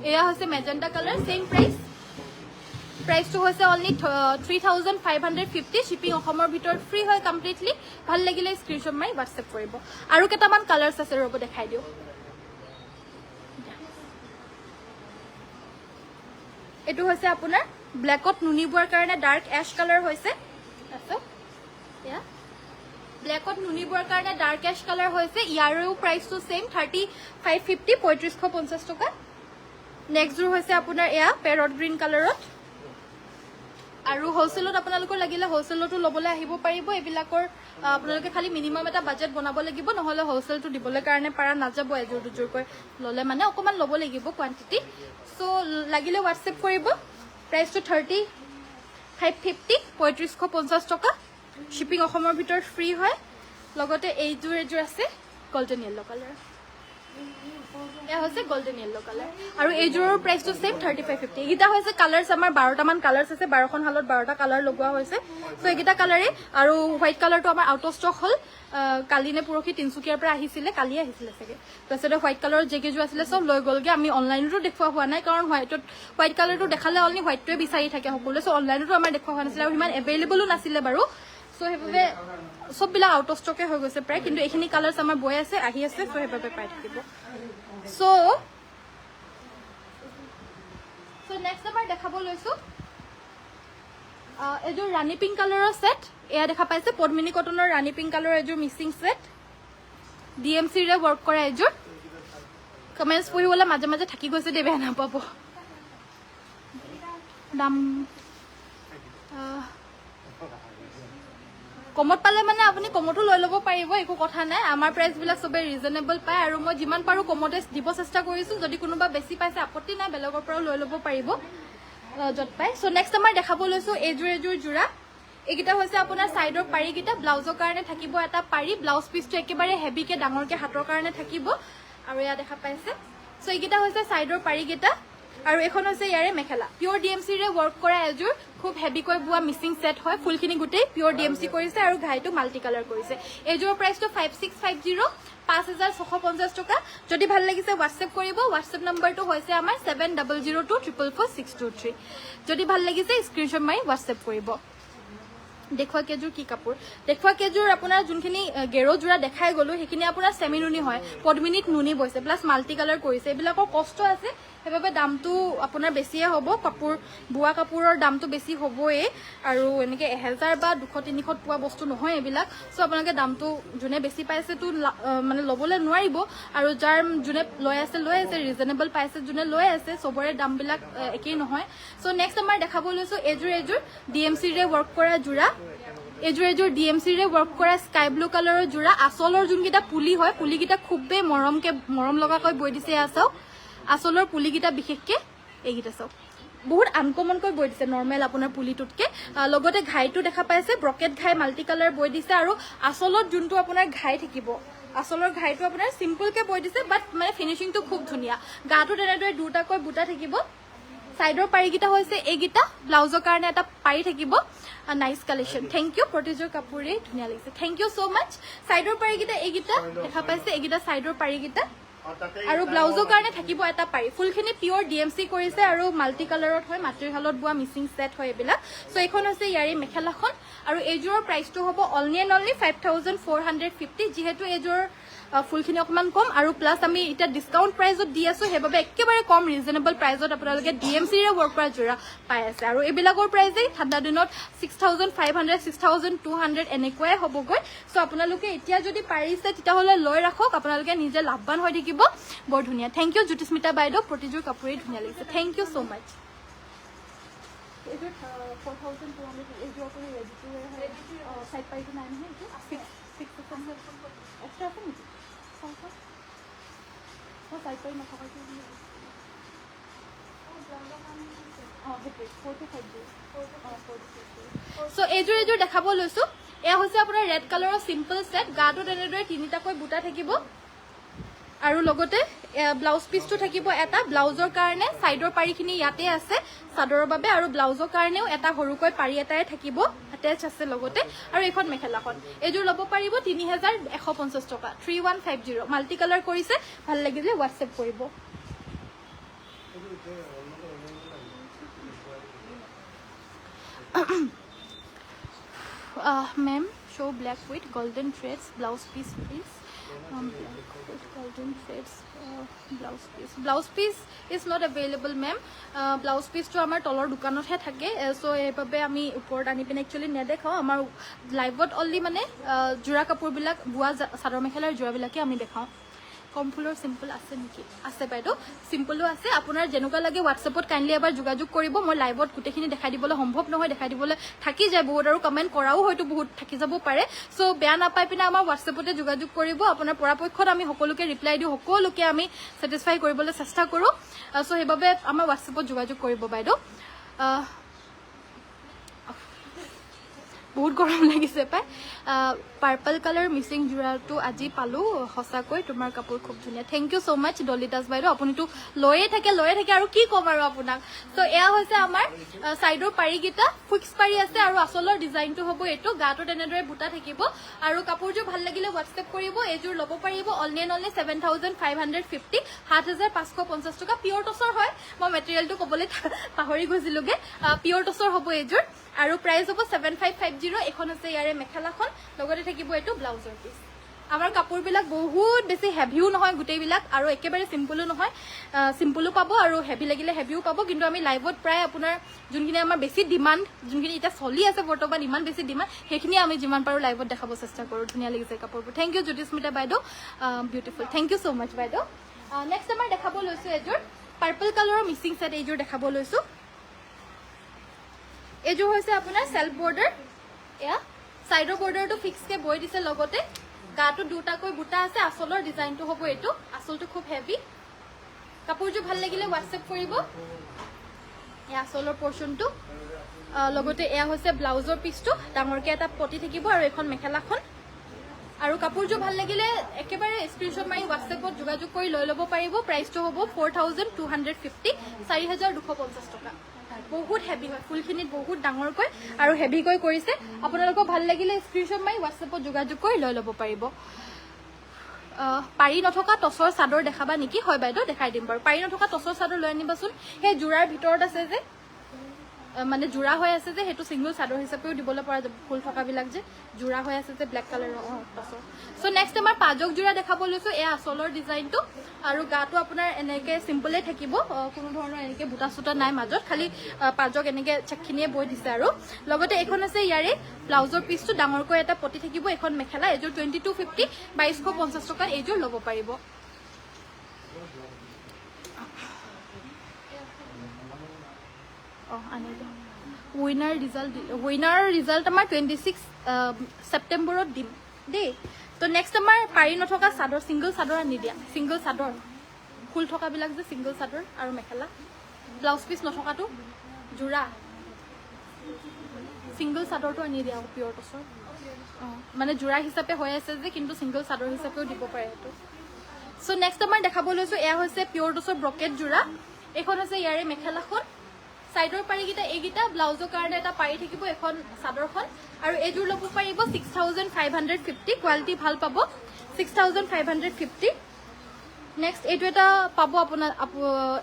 এয়া হৈছে মেজেন্টা কালাৰ সেম প্ৰাইস প্ৰাইসটো হৈছে অনলি 3550 শিপিং অসমৰ ভিতৰ ফ্ৰী হয় কমপ্লিটলি ভাল লাগিলে স্ক্ৰিনশ্বট মাৰি হোৱাটছএপ কৰিব আৰু কেটামান কালাৰ্স আছে ৰব দেখাই দিও এটো হৈছে আপোনাৰ ব্ল্যাকত নুনি বোৱাৰ কাৰণে ডাৰ্ক এশ কালাৰ হৈছে আছে ইয়া ব্ল্যাকত নুনি বোৱাৰ কাৰণে ডাৰ্ক এশ কালাৰ হৈছে ইয়াৰো প্ৰাইসটো সেম 3550 3550 টকা নেক্সট জোৰ হৈছে আপোনাৰ এয়া পেৰট গ্ৰীন কালাৰত আৰু হোলসেলত আপোনালোকৰ লাগিলে হোলসেলটো লবলৈ আহিব পাৰিব এবিলাকৰ আপোনালোকে খালি মিনিমাম এটা বাজেট বনাব লাগিব নহলে হোলসেলটো দিবলৈ কাৰণে পাৰা নাযাব এজোৰ দুজোৰ কৈ ললে মানে অকমান লব লাগিব কোৱান্টিটি সো লাগিলে হোৱাটছএপ কৰিব প্ৰাইসটো 3550 3550 টকা শিপিং অসমৰ ভিতৰ ফ্ৰী হয় লগতে এইজোৰ এজোৰ আছে গোল্ডেন ইয়েলো কালাৰ এয়া হৈছে গোল্ডেন ইয়েলো কালাৰ আৰু এইজোৰৰ প্ৰাইসটো সেম 3550 এগিটা হৈছে কালাৰ্স আমাৰ 12টা মান কালাৰ্স আছে 12খন হালত 12টা কালাৰ লগোৱা হৈছে সো এগিটা কালাৰে আৰু হোৱাইট কালাৰটো আমাৰ আউট অফ ষ্টক হল কালি নে পুৰখি তিনসুকিয়াৰ পৰা আহিছিলে কালি আহিছিলে চাগে তাৰপিছতে হোৱাইট কালাৰৰ জেকেজো আছিলে সব লৈ গলগে আমি অনলাইনতো দেখুৱা হোৱা নাই কাৰণ হোৱাইট কালাৰটো দেখালে অনলি হোৱাইটটোৱে বিচাৰি থাকে সকলোৱে সো অনলাইনতো আমাৰ দেখুৱা হোৱা নাছিলে আৰু ইমান এভেইলেবলও নাছিলে বাৰু সো হেভাবে সব বিলা আউট অফ ষ্টকে হৈ গৈছে প্ৰায় কিন্তু এখিনি কালাৰ্স আমাৰ বয় আছে আহি আছে সো হেভাবে পাই থাকিব সো নেক্সট আমাৰ দেখাব লৈছো এজোৰ ৰাণী পিংক কালাৰৰ সেট এয়া দেখা পাইছে পদ্মিনী কটনৰ ৰাণী পিংক কালাৰৰ এজোৰ মিক্সিং সেট DMC ৰে ৱৰ্ক কৰা এযোৰ কমেন্টছ পঢ়িবলৈ মাজে মাজে থাকি গৈছে দে বেয়া নাপাব দাম কমত পালে মানে আপুনি কমতো লৈ ল'ব পাৰিব একো কথা নাই আমাৰ প্ৰাইচ বিলাক সবে ৰিজনেবল পায় আৰু মই যিমান পাৰো কমতে দিব চেষ্টা কৰিছো যদি কোনোবা বেছি পাইছে আপত্তি নাই বেলেগৰ পৰাও লৈ ল'ব পাৰিব যত পায় সো নেক্সট আমাৰ দেখাব লৈছো এযোৰ জোৰা এইকিটা হৈছে আপোনাৰ সাইডৰ পাৰিকিটা ব্লাউজৰ কাৰণে থাকিব এটা পাৰি ব্লাউজ পিসটো একেবাৰে হেভিকে ডাঙৰকে হাতৰ কাৰণে থাকিব আৰু ইয়া দেখা পাইছে সো এইকিটা হৈছে সাইডৰ পাৰিকিটা আৰু এখন হৈছে ইয়াৰে মেখেলা পিওৰ ডিএমসি ৰে ৱৰ্ক কৰা এযোৰ খুব হেভিকৈ বুৱা মিসিং সেট হয় ফুলখিনি গুটেই পিওৰ ডিএমসি কৰিছে আৰু ঘাইটো মাল্টি কালাৰ কৰিছে এযোৰ প্ৰাইসটো 5650 5650 টকা যদি ভাল লাগিছে WhatsApp কৰিব WhatsApp নম্বৰটো হৈছে আমাৰ 7002444623 যদি ভাল লাগিছে স্ক্ৰিনশ্বট মাৰি WhatsApp কৰিব দেখুৱা কেজুৰ কি কাপোৰ দেখুৱা কেজুৰ আপোনাৰ যোনখিনি গেৰো জোৰা দেখাই গলো হেখিনি আপোনাৰ সেমি নুনি হয় পদ্মিনীত নুনি বৈছে প্লাস মাল্টি কালাৰ কৰিছে এবিলাকৰ কষ্ট আছে হেবাবে দামটো আপোনাৰ বেছিয়ে হ'ব কাপোৰ বুৱা কাপোৰৰ দামটো বেছি হ'বয়ে আৰু এনেকে 1000 বা 200 300 পোৱা বস্তু নহয় এবিলাক সো আপোনালোকে দামটো জুনে বেছি পাইছে তো মানে লবলে নোৱাৰিব আৰু যাৰ জুনে লৈ আছে ৰিজনেবল পাইছে জুনে লৈ আছে সবৰে দামবিলাক একেই নহয় সো নেক্সট আমাৰ দেখাব লৈছো এযোৰ ডিএমসি ৰে ৱৰ্ক কৰা জোৰা এযোৰ ডিএমসি ৰে ৱৰ্ক কৰা স্কাই ব্লু কালাৰৰ জোৰা আসলৰ যোনকিটা পুলি হয় পুলিকিটা খুববে মৰম লগাকৈ বৈ দিছে আছাও আসলৰ পুলিকিটা বিশেষকে এইকিটা চাও বহুত আনকমনকৈ বৈ দিছে নৰমাল আপোনাৰ পুলিটুতকে লগতে ঘাইটো দেখা পাইছে ব্ৰকেট ঘাই মাল্টি কালাৰ বৈ দিছে আৰু আসলত যোনটো আপোনাৰ ঘাই থাকিব আসলৰ ঘাইটো আপোনাৰ সিম্পল কে বৈ দিছে বাট মানে ফিনিশিংটো খুব ধুনিয়া গাটো তেনেদৰে দুটাকৈ বুটা থাকিব সাইডৰ পাৰিকিটা হৈছে এইকিটা ব্লাউজৰ কাৰণে এটা পাৰি থাকিব নাইস কালেকশন থ্যাংক ইউ প্ৰতিযোৰ কাপোৰে ধুনিয়া লাগিছে থ্যাংক ইউ সো মাচ সাইডৰ পাৰিকিটা এইকিটা দেখা পাইছে এইকিটা সাইডৰ পাৰিকিটা আৰু ব্লাউজৰ কাৰণে থাকিব এটা পাৰি ফুলখিনি পিওৰ ডিএমসি কৰিছে আৰু মাল্টি কালাৰত হয় মাটিৰশালত বুৱা মিসিং সেট হয় এবিলা সো এখন হৈছে ইয়াৰি মেখেলাখন আৰু এযোৰৰ প্ৰাইসটো হ'ব অনলি 5450 যেহেতু এযোৰ ফুলখিনি অকমান কম আৰু প্লাস আমি এটা ডিসকাউন্ট প্ৰাইসত দি আছো হেবাবে একেবাৰে কম ৰিজনেবল প্ৰাইসত আপোনালোকে ডিএমসি ৰে ৱৰ্ক কৰা জোৰা পাই আছে আৰু এবিলাকৰ প্ৰাইসে ঠাণ্ডা দিনত 6500 6200 এনেকৈ হ'বগৈ সো আপোনালোকে এতিয়া যদি পাৰিছে তিতা হলে লৈ ৰাখক আপোনালোকে নিজে লাভবান হৈ থাকিব বৰ ধুনিয়া থ্যাংক ইউ জ্যোতিস্মিতা বাইদেউ প্ৰতিযোৰ কাপোৰে ধুনিয়া লাগিছে থ্যাংক ইউ সো মাচ এযোৰ 4200 এযোৰ আপুনি ৰেডি টু সাইড পাইছে নাই নহয় 6% এক্সট্ৰা আছে নেকি সাইড পাই নথকাটো সো এযোৰ দেখাব লৈছো এয়া হৈছে আপোনাৰ ৰেড কালাৰৰ সিম্পল সেট গাটো তেনেদৰে তিনিটাকৈ বুটা থাকিব আৰু লগতে ব্লাউজ পিসটো থাকিব এটা ব্লাউজৰ কাৰণে সাইডৰ পাৰিখিনি ইয়াতে আছে সাদৰৰ বাবে আৰু ব্লাউজৰ কাৰণেও এটা হৰুকৈ পাৰি এটাই থাকিব অ্যাটাচ আছে লগতে আৰু এখন মেখেলাখন এযোৰ লব পাৰিব 3150 টকা 3150 মাল্টি কালাৰ কৰিছে ভাল লাগিলে WhatsApp কৰিব ma'am show black with golden threads blouse piece please golden threads blouse piece is not available ma'am blouse piece to amar tolor dukanot he thake so ebabe ami upor ani pin actually nedekhao amar live ot only mane jura kapur bilak bua sador mekhelar jura bilake ami dekhao কম ফুলৰ simple আছে নেকি আছে BeiDou সিম্পলও আছে আপোনাৰ যেনুকা লাগে WhatsAppত kindly এবাৰ যোগাযোগ কৰিব মই লাইভত গুটেখিনি দেখাই দিবলৈ সম্ভৱ নহয় দেখাই দিবলৈ থাকি যায় বহুত আৰু কমেন্ট কৰাও হয়তো বহুত থাকি যাব পাৰে সো বেয়া নাপাই পিনা আমাৰ WhatsAppতে যোগাযোগ কৰিব আপোনাৰ পৰাপক্ষত আমি সকলোকে ৰিপ্লাই দিও সকলোকে আমি স্যাটিসফাই কৰিবলৈ চেষ্টা কৰো সো হেবাবে আমাৰ WhatsAppত যোগাযোগ কৰিব বাইদো বহুত গৰম লাগিছে পাই পাৰ্পল কালাৰ মিসিং জোড়াটো আজি পালো হসাকৈ তোমাৰ কাপোৰ খুব ধুনিয়া থ্যাংক ইউ সো মাচ ডলিতাস বাইদেউ আপুনিটো লয়ে থাকে আৰু কি কম আৰু আপোনাক তো এয়া হৈছে আমাৰ সাইডৰ পাৰিকিটা ফিক্স পাৰি আছে আৰু আসলৰ ডিজাইনটো হ'ব এটো গাটো তেনেদৰে বুটা থাকিব আৰু কাপোৰটো ভাল লাগিলে WhatsApp কৰিব এযোৰ লব পাৰিব অনলি 7550 7550 টকা পিওৰ টসৰ হয় মই মেটেৰিয়েলটো কবলে পাহৰি গৈছিলগে পিওৰ টসৰ হ'ব এযোৰ আৰু প্ৰাইস হ'ব 7550 এখন আছে ইয়াৰে মেখেলাখন লগতে থাকিব এটো ব্লাউজৰ পিস আমাৰ কাপোৰবিলাক বহুত বেছি হেভিও নহয় গোটেইবিলাক আৰু একেবাৰে চিম্পলো নহয় চিম্পলো পাব আৰু হেভি লাগিলে হেভিও পাব কিন্তু আমি লাইভত প্ৰায় আপোনাৰ যোনখিনি আমাৰ বেছি ডিমাণ্ড যোনখিনি এতিয়া চলি আছে বৰ্তমান ইমান বেছি ডিমাণ্ড সেইখিনি আমি যিমান পাৰোঁ লাইভত দেখাব চেষ্টা কৰোঁ ধুনীয়া লাগিছে কাপোৰবোৰ থেংক ইউ জ্যোতিস্মিতা বাইদেউ বিউটিফুল থেংক ইউ ছ' মাছ বাইদেউ নেক্সট আমাৰ দেখাব লৈছোঁ এযোৰ পাৰ্পল কালাৰৰ মিচিং ছেট এইযোৰ দেখাব লৈছোঁ এইযোৰ হৈছে আপোনাৰ চেল্ফ বৰ্ডাৰ এয়া চাইডৰ বৰ্ডাৰটো ফিক্সকৈ বৈ দিছে লগতে গাটো দুটাকৈ বুটা আছে আচলৰ ডিজাইনটো হ'ব এইটো আচলটো খুব হেভি কাপোৰযোৰ ভাল লাগিলে হোৱাটছএপ কৰিব এয়া আচলৰ পৰ্চনটো লগতে এয়া হৈছে ব্লাউজৰ পিচটো ডাঙৰকৈ এটা পতি থাকিব আৰু এখন মেখেলাখন আৰু কাপোৰযোৰ ভাল লাগিলে একেবাৰে স্ক্ৰীনশ্বট মাৰি হোৱাটছএপত যোগাযোগ কৰি লৈ ল'ব পাৰিব প্ৰাইচটো হ'ব 4250 4250 টকা বহুত হেভি হয় ফুলখিনিত বহুত ডাঙৰকৈ আৰু হেভিকৈ কৰিছে আপোনালোকক ভাল লাগিলে স্ক্ৰীনশ্বট মাৰি হোৱাটছএপত যোগাযোগ কৰি লৈ ল'ব পাৰিব পাৰি নথকা টচৰ চাদৰ দেখাবা নেকি হয় বাইদেউ দেখাই দিম বাৰু পাৰি নথকা টচৰ চাদৰ লৈ আনিবাচোন সেই যোৰাৰ ভিতৰত আছে যে মানে যোৰা হৈ আছে যে সেইটো ছিংগল চাদৰ হিচাপেও দিবলৈ পৰা যাব ফুল থকাবিলাক যে যোৰা হৈ আছে যে ব্লেক কালাৰৰ টচৰ চ' নেক্সট আমাৰ পাজক যোৰা দেখাব লৈছোঁ এয়া আচলৰ ডিজাইনটো আৰু গাটো আপোনাৰ এনেকৈ চিম্পলে থাকিব কোনো ধৰণৰ এনেকৈ বুটা চুটা নাই মাজত খালি পাজক এনেকৈ চেকখিনিয়ে বৈ দিছে আৰু লগতে এইখন আছে ইয়াৰে ব্লাউজৰ পিচটো ডাঙৰকৈ এটা পতি থাকিব এখন মেখেলা এইযোৰ 2250 2250 টকাত এইযোৰ ল'ব পাৰিব উইনাৰ ৰিজাল্ট আমাৰ 26 ছেপ্টেম্বৰত দিম দেই তো নেক্সট আমাৰ পাৰি নথকা চাদৰ ছিংগল চাদৰ আনি দিয়া ছিংগল চাদৰ ফুল থকাবিলাক যে ছিংগল চাদৰ আৰু মেখেলা ব্লাউজ পিচ নথকাটো যোৰা ছিংগল চাদৰটো আনি দিয়া পিয়ৰ টচৰ মানে যোৰা হিচাপে হৈ আছে যে কিন্তু ছিংগল চাদৰ হিচাপেও দিব পাৰে এইটো চ' নেক্সট আমাৰ দেখাব লৈছোঁ এয়া হৈছে পিয়ৰ টচৰ ব্ৰকেট যোৰা এইখন হৈছে ইয়াৰে মেখেলাখন সাইডৰ পাৰিকেইটা এইকেইটা ব্লাউজৰ কাৰণে এটা পাৰি থাকিব এখন চাদৰখন আৰু এইযোৰ ল'ব পাৰিব 6550 কোৱালিটি ভাল পাব 6550 নেক্সট এইটো এটা পাব আপোনাৰ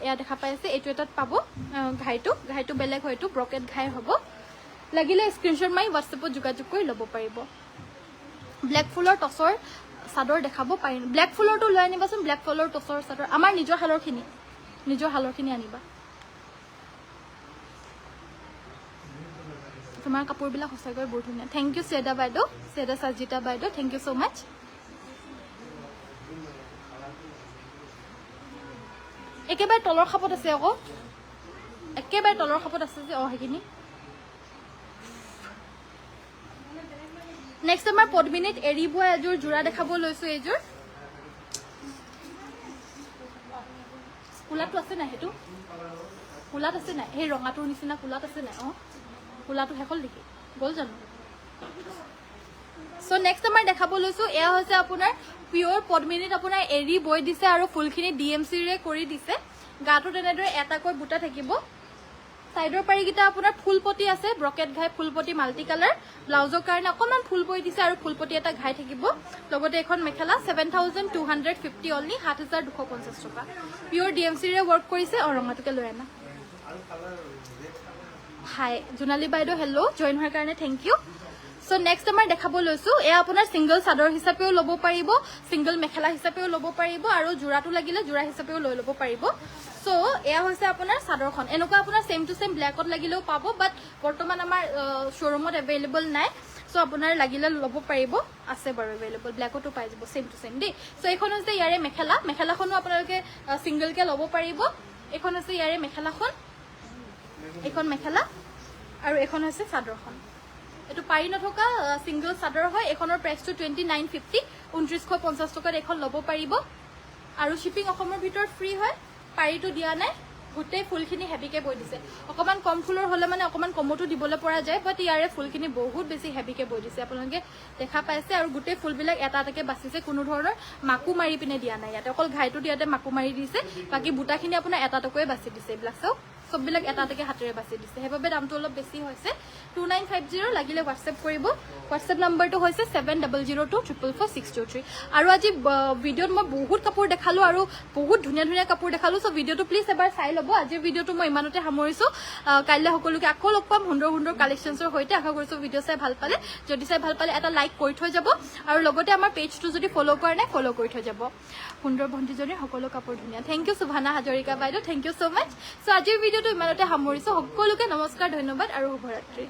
এয়া দেখা পাই আছে এইটো এটাত পাব ঘাইটো বেলেগ হয়তো ব্ৰকেট ঘাই হ'ব লাগিলে স্ক্ৰীনশ্বট মাৰি হোৱাটছএপত যোগাযোগ কৰি ল'ব পাৰিব ব্লেক ফুলৰ টচৰ চাদৰ দেখাব পাৰিম ব্লেক ফুলৰটো লৈ আনিবাচোন ব্লেক ফুলৰ টচৰ চাদৰ আমাৰ নিজৰ হালৰখিনি আনিবা তোমাৰ কাপোৰবিলাক সঁচাকৈ বহুত ধুনীয়া থেংক ইউ চেদা বাইদেউ চেদা সাজিতা বাইদেউ থেংক ইউ ছ' মাছ একেবাৰে তলৰ খাপত আছে আকৌ একেবাৰে তলৰ খাপত আছে যে সেইখিনি নেক্সট আমাৰ পদ্মিনীত এৰি বোৱা এযোৰ যোৰা দেখাব লৈছোঁ এইযোৰ কোলাটো আছে নাই সেইটো কোলাত আছে নাই সেই ৰঙাটোৰ নিচিনা কোলাত আছে নাই কোলাটো শেষ হ'ল নেকি গ'ল জানো চ' নেক্সট আমাৰ দেখাব লৈছোঁ এয়া হৈছে আপোনাৰ পিয়ৰ পদ্মিনীত আপোনাৰ এৰি বৈ দিছে আৰু ফুলখিনি DMCৰে কৰি দিছে গাটো তেনেদৰে এটাকৈ বুটা থাকিব সাইডৰ পাৰিকেইটা আপোনাৰ ফুলপতি আছে ব্ৰকেট ঘাই ফুলপতি মাল্টি কালাৰ ব্লাউজৰ কাৰণে অকণমান ফুল বৈ দিছে আৰু ফুলপতি এটা ঘাই থাকিব লগতে এখন মেখেলা 7250 অনলি 7250 টকা পিয়ৰ DMCৰে ৱৰ্ক কৰিছে ৰঙাটোকে লৈ আনা হাই জোনালী বাইদেউ হেল্ল' জইন হোৱাৰ কাৰণে থেংক ইউ চ' নেক্সট আমাৰ দেখাব লৈছোঁ এয়া আপোনাৰ ছিংগল চাদৰ হিচাপেও ল'ব পাৰিব ছিংগল মেখেলা হিচাপেও ল'ব পাৰিব আৰু যোৰাটো লাগিলে যোৰা হিচাপেও লৈ ল'ব পাৰিব চ' এয়া হৈছে আপোনাৰ চাদৰখন এনেকুৱা আপোনাৰ ছেম টু ছেম ব্লেকত লাগিলেও পাব বাট বৰ্তমান আমাৰ শ্ব'ৰুমত এভেইলেবল নাই চ' আপোনাৰ লাগিলে ল'ব পাৰিব আছে বাৰু এভেইলেবল ব্লেকতো পাই যাব ছেম টু ছেম দেই চ' এইখন হৈছে ইয়াৰে মেখেলাখনো আপোনালোকে ছিংগলকৈ ল'ব পাৰিব এইখন হৈছে ইয়াৰে মেখেলাখন এইখন মেখেলা আৰু এখন হৈছে চাদৰখন এইটো পাৰি নথকা ছিংগল চাদৰ হয় এইখনৰ প্ৰাইচটো 2950 2950 টকাত এইখন ল'ব পাৰিব আৰু শ্বিপিং অসমৰ ভিতৰত ফ্ৰী হয় পাৰিটো দিয়া নাই গোটেই ফুলখিনি হেভিকৈ বৈ দিছে অকণমান কম ফুলৰ হ'লে মানে অকণমান কমতো দিবলৈ পৰা যায় বাট ইয়াৰে ফুলখিনি বহুত বেছি হেভিকৈ বৈ দিছে আপোনালোকে দেখা পাইছে আৰু গোটেই ফুলবিলাক এটা এটাকৈ বাচিছে কোনো ধৰণৰ মাকো মাৰি পিনে দিয়া নাই ইয়াতে অকল ঘাইটো দিয়াতে মাকো মাৰি দিছে বাকী বুটাখিনি আপোনাৰ এটা এটাকৈ বাচি দিছে এইবিলাক চাওক সববিলাক এটা এটাকে হাতেৰে বাছি দিছে সেইবাবে দামটো অলপ বেছি হৈছে 2950 লাগিলে হোৱাটছএপ কৰিব হোৱাটছএপ নম্বৰটো হৈছে 7002444623 আৰু আজি ভিডিঅ'ত মই বহুত কাপোৰ দেখালো আৰু বহুত ধুনীয়া ধুনীয়া কাপোৰ দেখালো সো ভিডিঅ'টো প্লিজ এবাৰ চাই ল'ব আজিৰ ভিডিঅ'টো মই ইমানতে সামৰিছো কাইলৈ সকলোকে আকৌ লগ পাম সুন্দৰ সুন্দৰ কালেকশ্যনছৰ সৈতে আশা কৰিছো ভিডিঅ' চাই ভাল পালে যদি চাই ভাল পালে এটা লাইক কৰি থৈ যাব আৰু লগতে আমাৰ পেজটো যদি ফলো কৰা নাই ফলো কৰি থৈ যাব সুন্দৰ ভণ্টিজনীৰ সকলো কাপোৰ ধুনীয়া থেংক ইউ সুভানা হাজৰিকা বাইদেউ থেংক ইউ সো মাচ সো আজিৰ ভিডিঅ'টো ইমানতে সামৰিছো সকলোকে নমস্কাৰ ধন্যবাদ আৰু শুভৰাত্ৰি